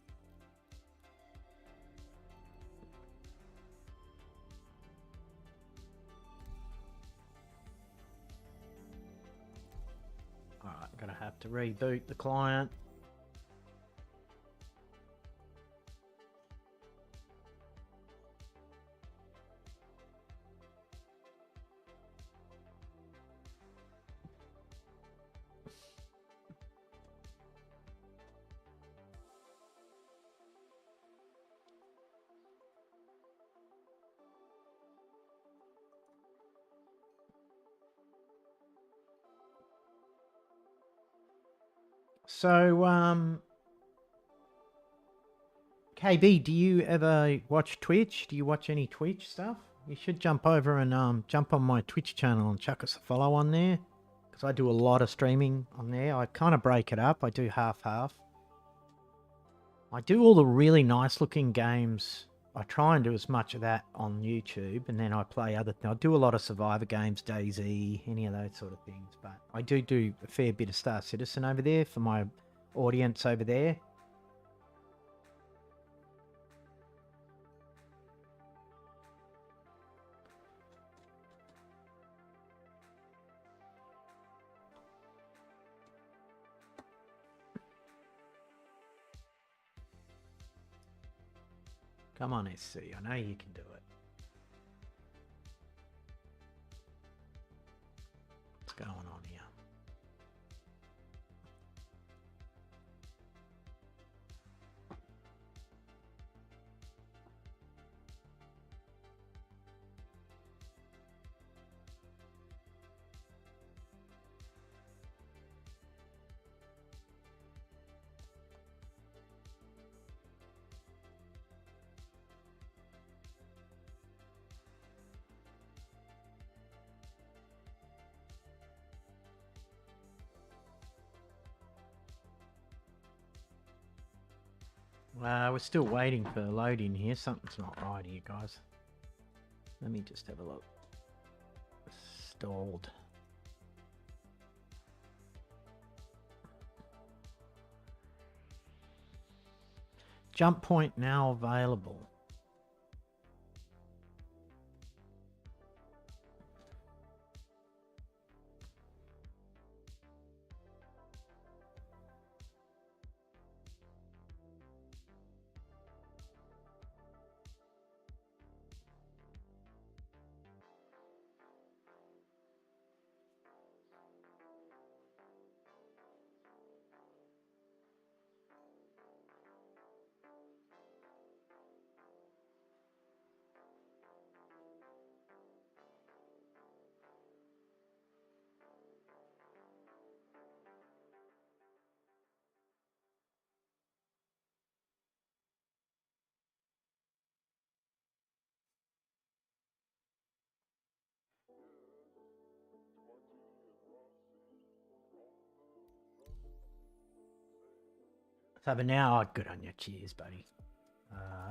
Alright, I'm going to have to reboot the client. So, KB, do you ever watch Twitch? Do you watch any Twitch stuff? You should jump over and jump on my Twitch channel and chuck us a follow on there. Because I do a lot of streaming on there. I kind of break it up. I do half-half. I do all the really nice looking games. I try and do as much of that on YouTube. And then I play other... I do a lot of Survivor games, DayZ, any of those sort of things. But I do a fair bit of Star Citizen over there for my audience over there. Come on, SC. I know you can do it. What's going on here? We're still waiting for loading here. Something's not right here, guys. Let me just have a look. Stalled. Jump point now available. So, but now, oh, good on you. Cheers, buddy.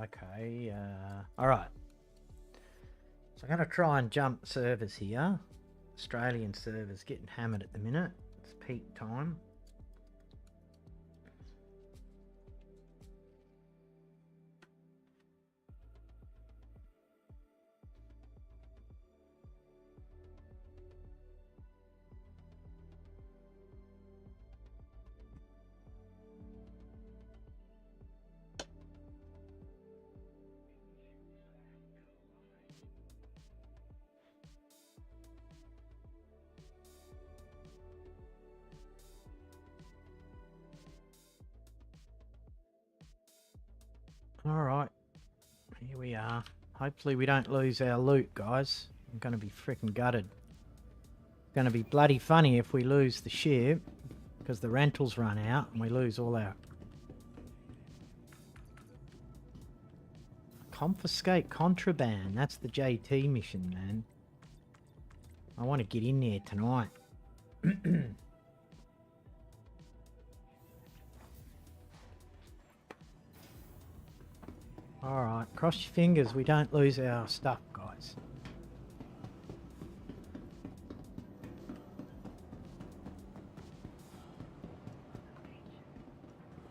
Okay. All right. So I'm going to try and jump servers here. Australian servers getting hammered at the minute. It's peak time. All right, here we are. Hopefully we don't lose our loot, guys. I'm going to be freaking gutted. It's going to be bloody funny if we lose the ship because the rentals run out and we lose all our... Confiscate contraband. That's the JT mission, man. I want to get in there tonight. Alright, cross your fingers we don't lose our stuff, guys.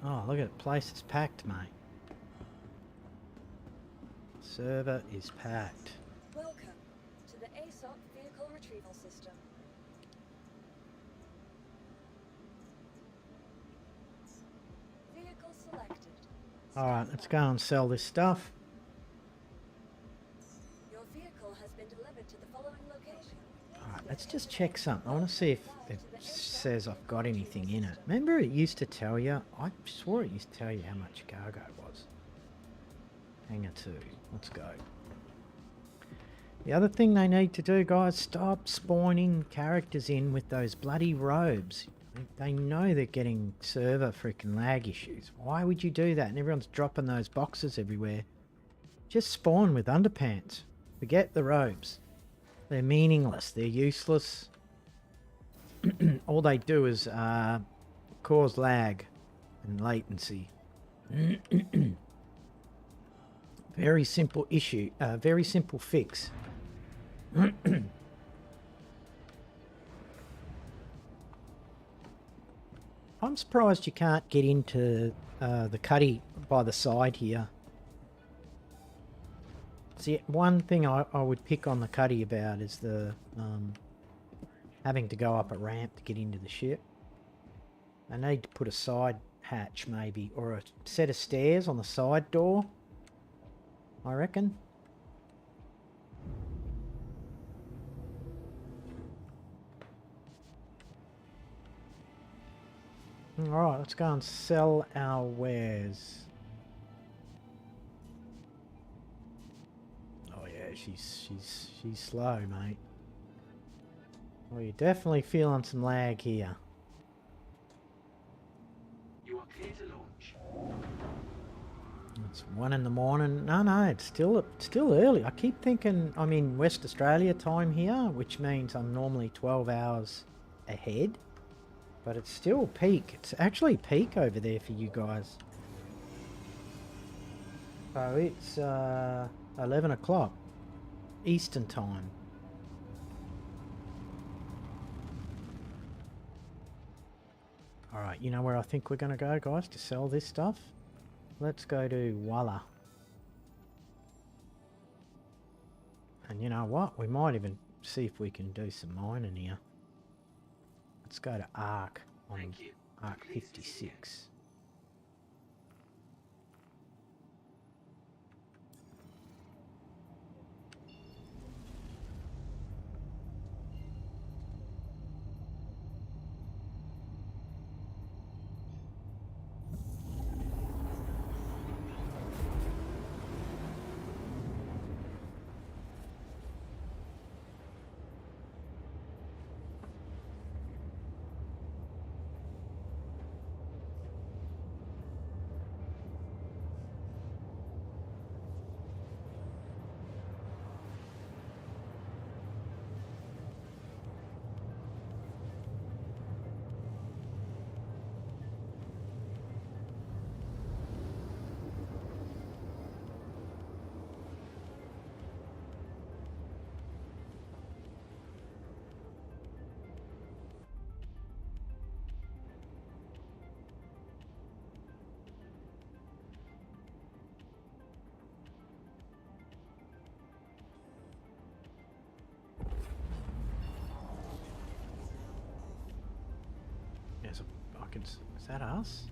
Oh, look at it. Place is packed, mate. Server is packed. Welcome to the ASOP vehicle retrieval system. Vehicle selected. Alright, let's go and sell this stuff. Your vehicle has been delivered to the following location. Alright, let's just check something. I want to see if it says I've got anything in it. Remember it used to tell you? I swore it used to tell you how much cargo was. Hangar 2. Let's go. The other thing they need to do, guys, stop spawning characters in with those bloody robes. They know they're getting server freaking lag issues. Why would you do that? And everyone's dropping those boxes everywhere. Just spawn with underpants. Forget the robes. They're meaningless. They're useless. All they do is cause lag and latency. Very simple issue. Very simple fix. I'm surprised you can't get into the cuddy by the side here. See, one thing I would pick on the cuddy about is the having to go up a ramp to get into the ship. They need to put a side hatch maybe, or a set of stairs on the side door, I reckon. Alright, let's go and sell our wares. Oh yeah, she's slow, mate. Well, you're definitely feeling some lag here. You are clear to launch. It's 1 in the morning. No, it's still early. I keep thinking I'm in West Australia time here, which means I'm normally 12 hours ahead. But it's still peak. It's actually peak over there for you guys. So it's 11 o'clock Eastern time. Alright, you know where I think we're going to go, guys, to sell this stuff? Let's go to Walla. And you know what? We might even see if we can do some mining here. Let's go to Arc on Arc 56. like it's... Is that us?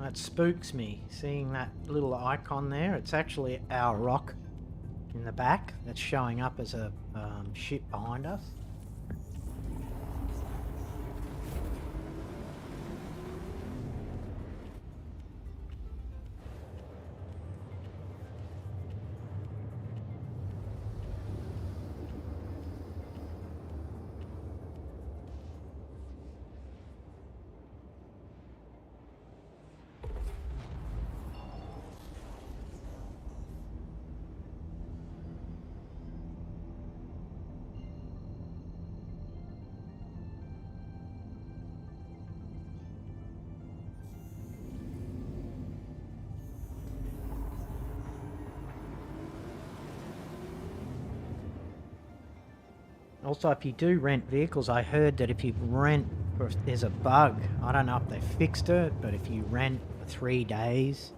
That spooks me, seeing that little icon there. It's actually our rock in the back that's showing up as a ship behind us. Also, if you do rent vehicles, I heard that if you rent, or if there's a bug, I don't know if they fixed it, but if you rent for 3 days,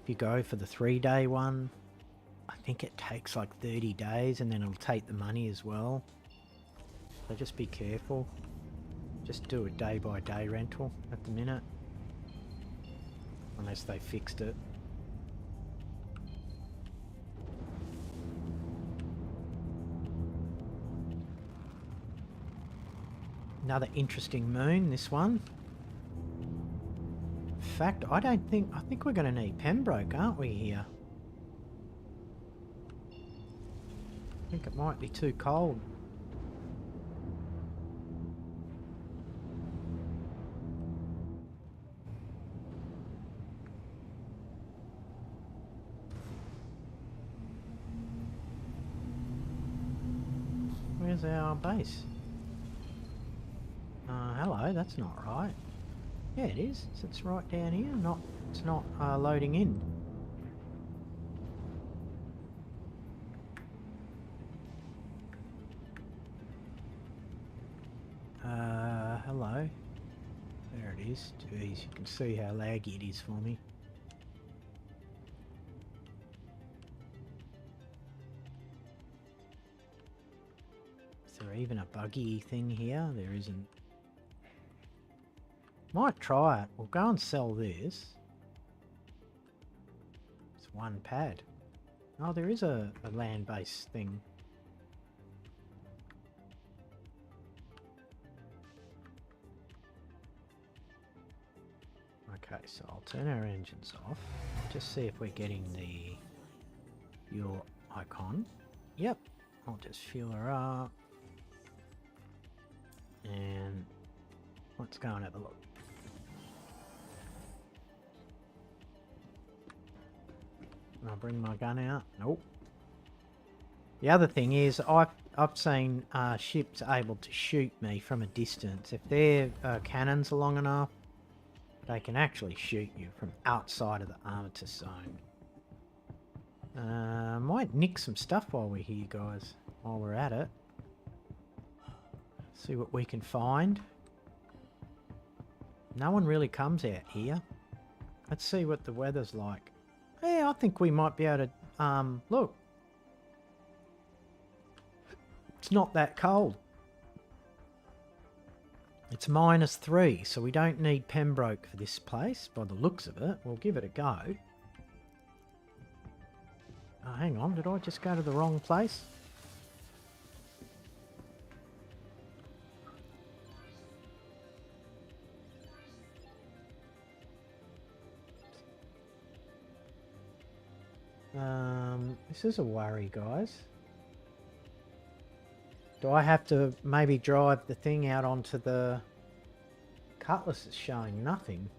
if you go for the 3-day one, I think it takes like 30 days and then it'll take the money as well. So just be careful. Just do a day-by-day rental at the minute. Unless they fixed it. Another interesting moon, this one. In fact, I think we're going to need Pembroke, aren't we, here? I think it might be too cold. Where's our base? Hello, that's not right. Yeah, it is. It's right down here. It's not loading in. Hello. There it is. Jeez, you can see how laggy it is for me. Is there even a buggy thing here? There isn't. Might try it. We'll go and sell this. It's one pad. Oh, there is a land-based thing. Okay, so I'll turn our engines off. Just see if we're getting the fuel icon. Yep. I'll just fuel her up. And let's go and have a look. I'll bring my gun out. Nope. The other thing is, I've seen ships able to shoot me from a distance. If their cannons are long enough, they can actually shoot you from outside of the armistice zone. Might nick some stuff while we're here, guys. While we're at it. See what we can find. No one really comes out here. Let's see what the weather's like. Yeah, I think we might be able to, look. It's not that cold. It's -3, so we don't need Pembroke for this place, by the looks of it. We'll give it a go. Oh, hang on, did I just go to the wrong place? This is a worry, guys. Do I have to maybe drive the thing out onto the... Cutlass is showing nothing.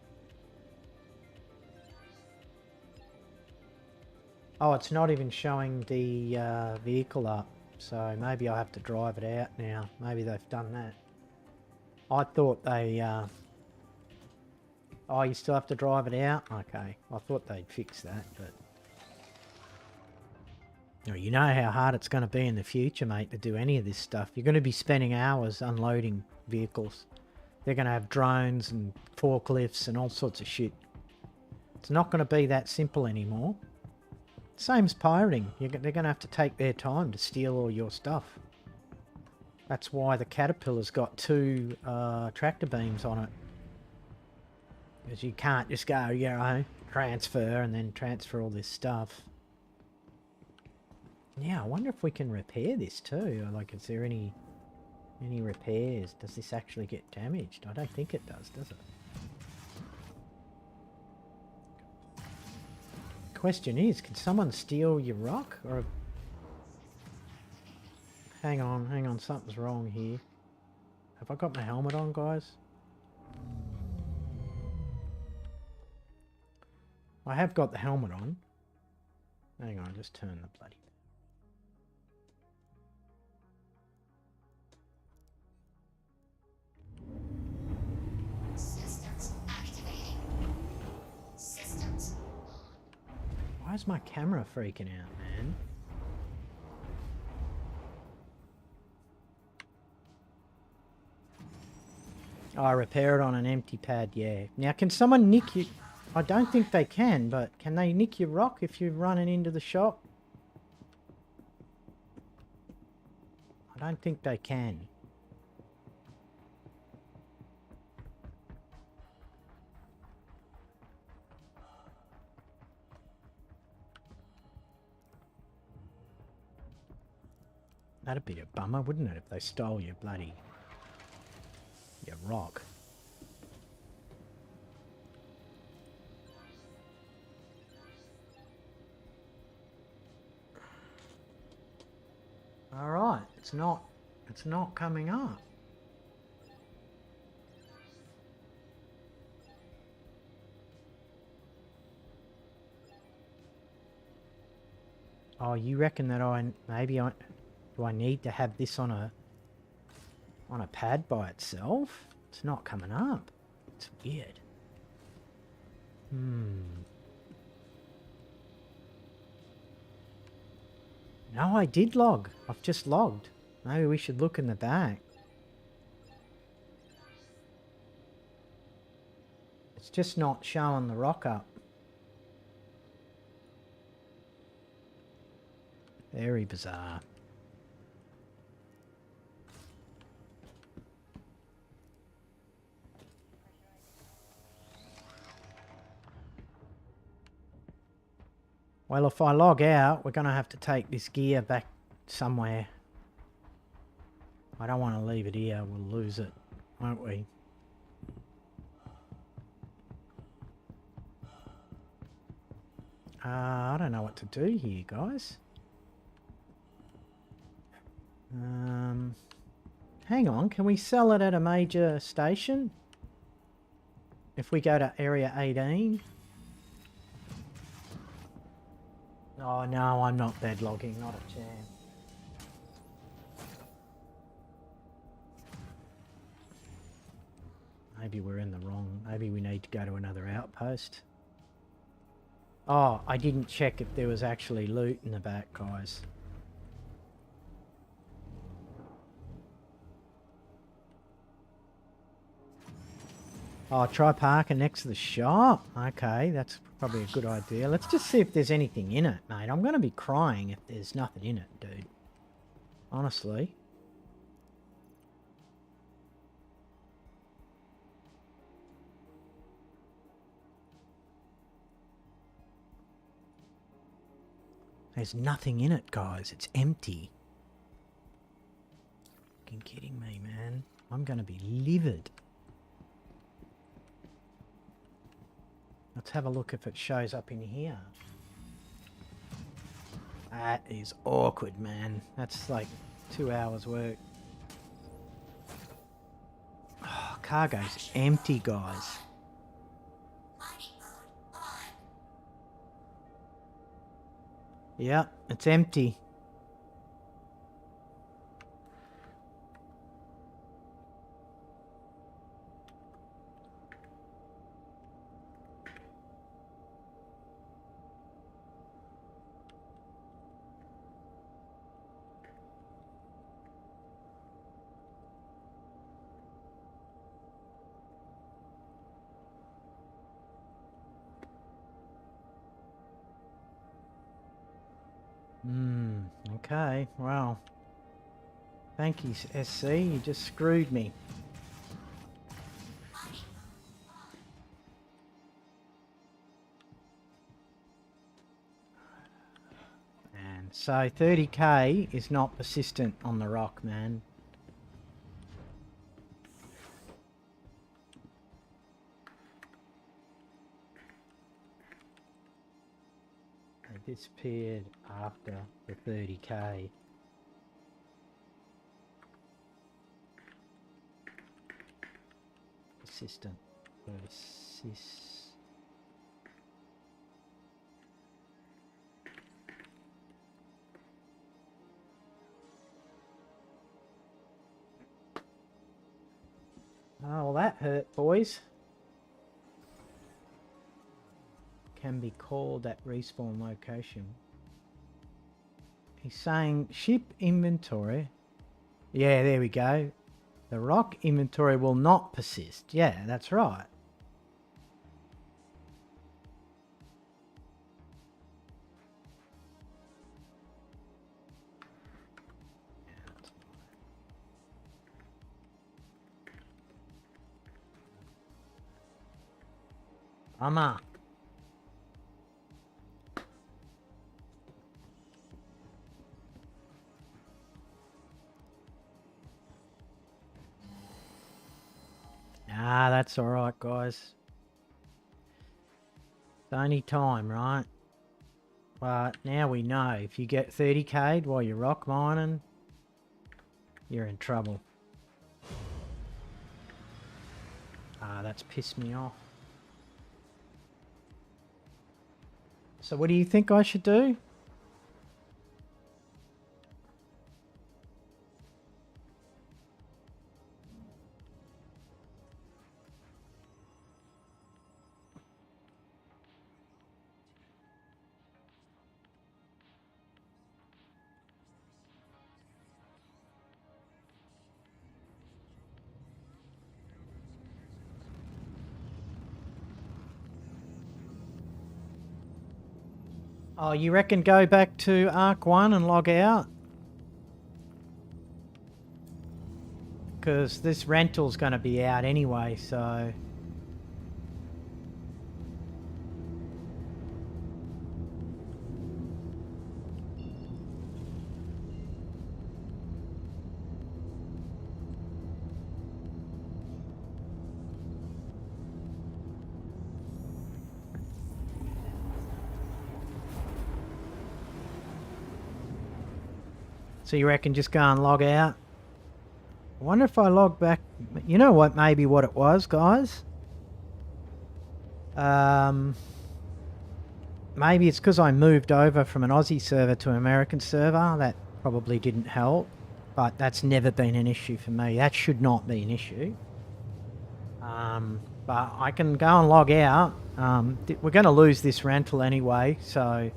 Oh, it's not even showing the vehicle up. So maybe I have to drive it out now. Maybe they've done that. I thought they... Oh, you still have to drive it out? Okay. I thought they'd fix that, but... You know how hard it's going to be in the future, mate, to do any of this stuff. You're going to be spending hours unloading vehicles. They're going to have drones and forklifts and all sorts of shit. It's not going to be that simple anymore. Same as pirating. They're going to have to take their time to steal all your stuff. That's why the Caterpillar's got 2 tractor beams on it. Because you can't just go, you know, transfer and then transfer all this stuff. Yeah, I wonder if we can repair this too. Like, is there any repairs? Does this actually get damaged? I don't think it does it? Question is, can someone steal your rock? Or hang on, something's wrong here. Have I got my helmet on, guys? I have got the helmet on. Hang on, just turn the bloody... Systems activating. Systems Why is my camera freaking out, man? Oh, I repair it on an empty pad, yeah. Now, can someone nick you? I don't think they can, but can they nick your rock if you're running into the shop? I don't think they can. That'd be a bummer, wouldn't it, if they stole your bloody... your rock. Alright, it's not coming up. Oh, you reckon that do I need to have this on a pad by itself? It's not coming up. It's weird. No, I did log. I've just logged. Maybe we should look in the back. It's just not showing the rock up. Very bizarre. Well, if I log out, we're going to have to take this gear back somewhere. I don't want to leave it here. We'll lose it, won't we? I don't know what to do here, guys. Hang on. Can we sell it at a major station? If we go to Area 18... Oh no, I'm not bed logging, not a chance. Maybe we're in the wrong... Maybe we need to go to another outpost. Oh, I didn't check if there was actually loot in the back, guys. Oh, try parking next to the shop. Okay, that's probably a good idea. Let's just see if there's anything in it, mate. I'm going to be crying if there's nothing in it, dude. Honestly. There's nothing in it, guys. It's empty. Fucking kidding me, man. I'm going to be livid. Let's have a look if it shows up in here. That is awkward, man. That's like 2 hours work. Oh, cargo's empty, guys. mining mode on. Yeah, it's empty. Okay, well. Thank you, SC. You just screwed me. And so 30k is not persistent on the rock, man. They disappeared after the 30k. Persistent. Persist. Oh, well that hurt, boys. Can be called at respawn location. He's saying ship inventory. Yeah, there we go. The rock inventory will not persist. Yeah, that's right. Ama. Ah, that's alright, guys. It's only time, right? But now we know if you get 30k'd while you're rock mining, you're in trouble. Ah, that's pissed me off. So what do you think I should do? Oh, you reckon go back to Arc 1 and log out? Because this rental's going to be out anyway, so... So you reckon just go and log out? I wonder if I log back... You know what, maybe what it was, guys? Maybe it's because I moved over from an Aussie server to an American server. That probably didn't help. But that's never been an issue for me. That should not be an issue. But I can go and log out. We're going to lose this rental anyway, so...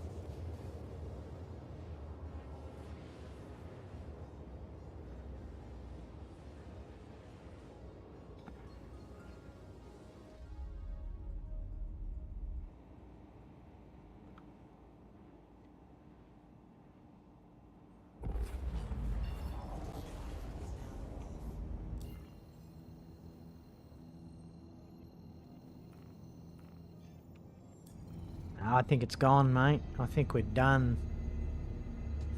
I think it's gone, mate. I think we're done.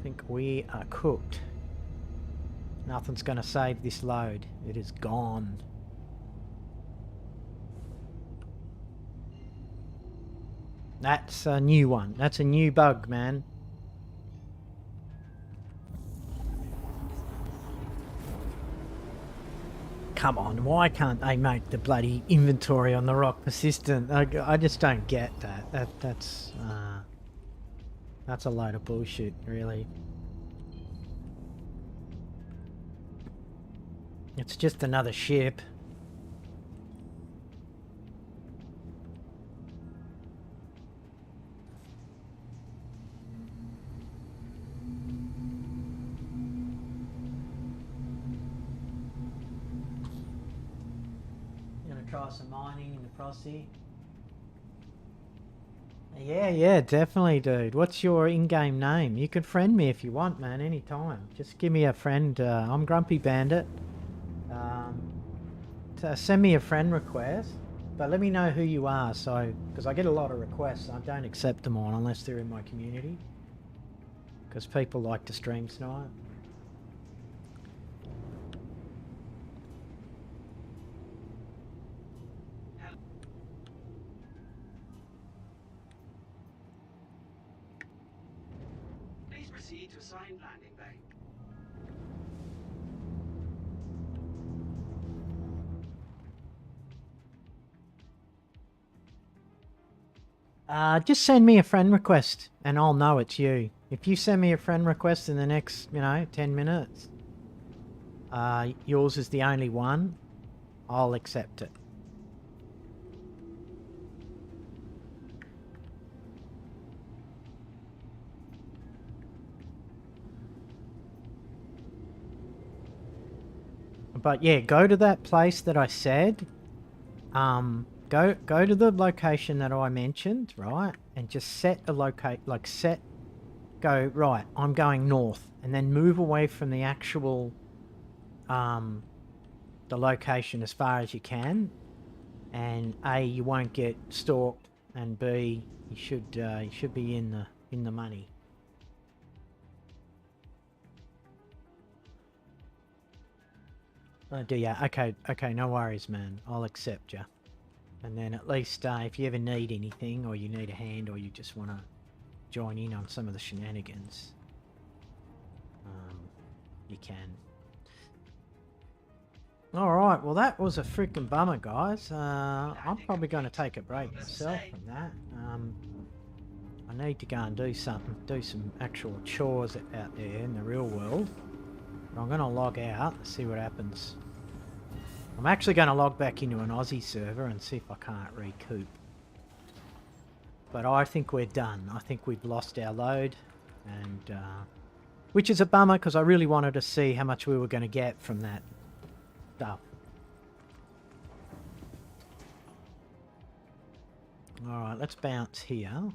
I think we are cooked. Nothing's going to save this load. It is gone. That's a new one. That's a new bug, man. Come on, why can't they make the bloody inventory on the rock persistent? I just don't get that. That's a load of bullshit, really. It's just another ship. Try some mining in the Prosy. Yeah, definitely, dude. What's your in-game name? You can friend me if you want, man, anytime. Just give me a friend. I'm GrumpyBandit. Send me a friend request, but let me know who you are, so because I get a lot of requests. I don't accept them all unless they're in my community, because people like to stream snipe. Please proceed to assigned landing bay. Just send me a friend request and I'll know it's you. If you send me a friend request in the next, 10 minutes, yours is the only one, I'll accept it. But yeah, go to that place that I said. Go to the location that I mentioned, right? And just set a go, right, I'm going north, and then move away from the actual, the location as far as you can. And A, you won't get stalked, and B, you should be in the money. Oh, do ya? Okay, no worries, man. I'll accept you. And then at least if you ever need anything, or you need a hand, or you just want to join in on some of the shenanigans, you can. Alright, well that was a freaking bummer, guys. I'm probably going to take a break myself from that. I need to go and do something, do some actual chores out there in the real world. But I'm going to log out and see what happens. I'm actually going to log back into an Aussie server and see if I can't recoup. But I think we're done. I think we've lost our load, and which is a bummer because I really wanted to see how much we were going to get from that stuff. Alright, let's bounce here.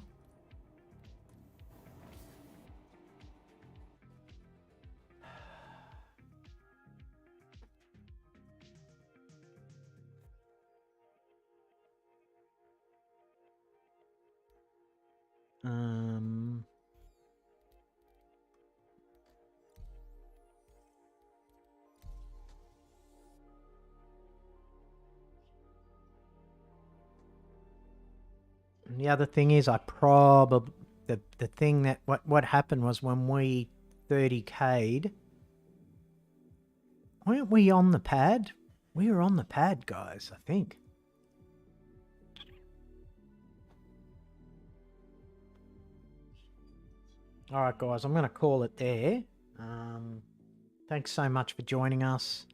The other thing is, I probably the thing that what happened was when we 30k'd, weren't we on the pad? We were on the pad, guys, I think. Alright guys, I'm going to call it there. Thanks so much for joining us.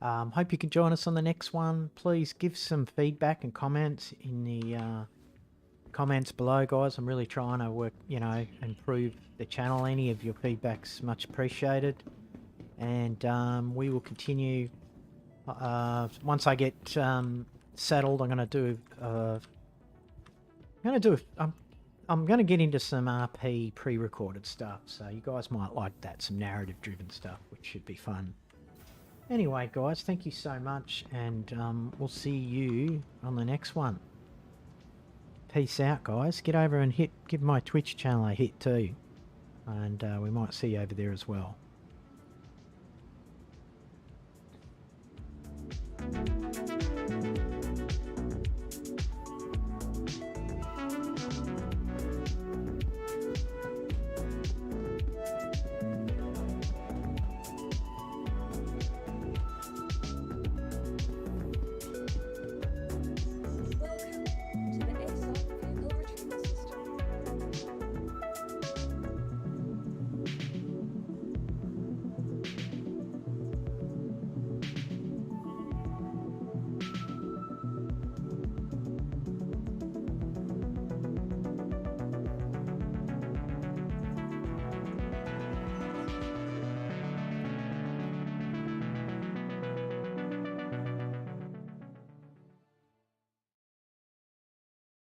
Hope you can join us on the next one. Please give some feedback and comments in the comments below, guys. I'm really trying to work, improve the channel. Any of your feedback's much appreciated. And we will continue. Once I get settled, I'm going to do I'm going to get into some RP pre-recorded stuff, so you guys might like that, some narrative-driven stuff, which should be fun. Anyway, guys, thank you so much, and we'll see you on the next one. Peace out, guys. Get over and give my Twitch channel a hit too, and we might see you over there as well.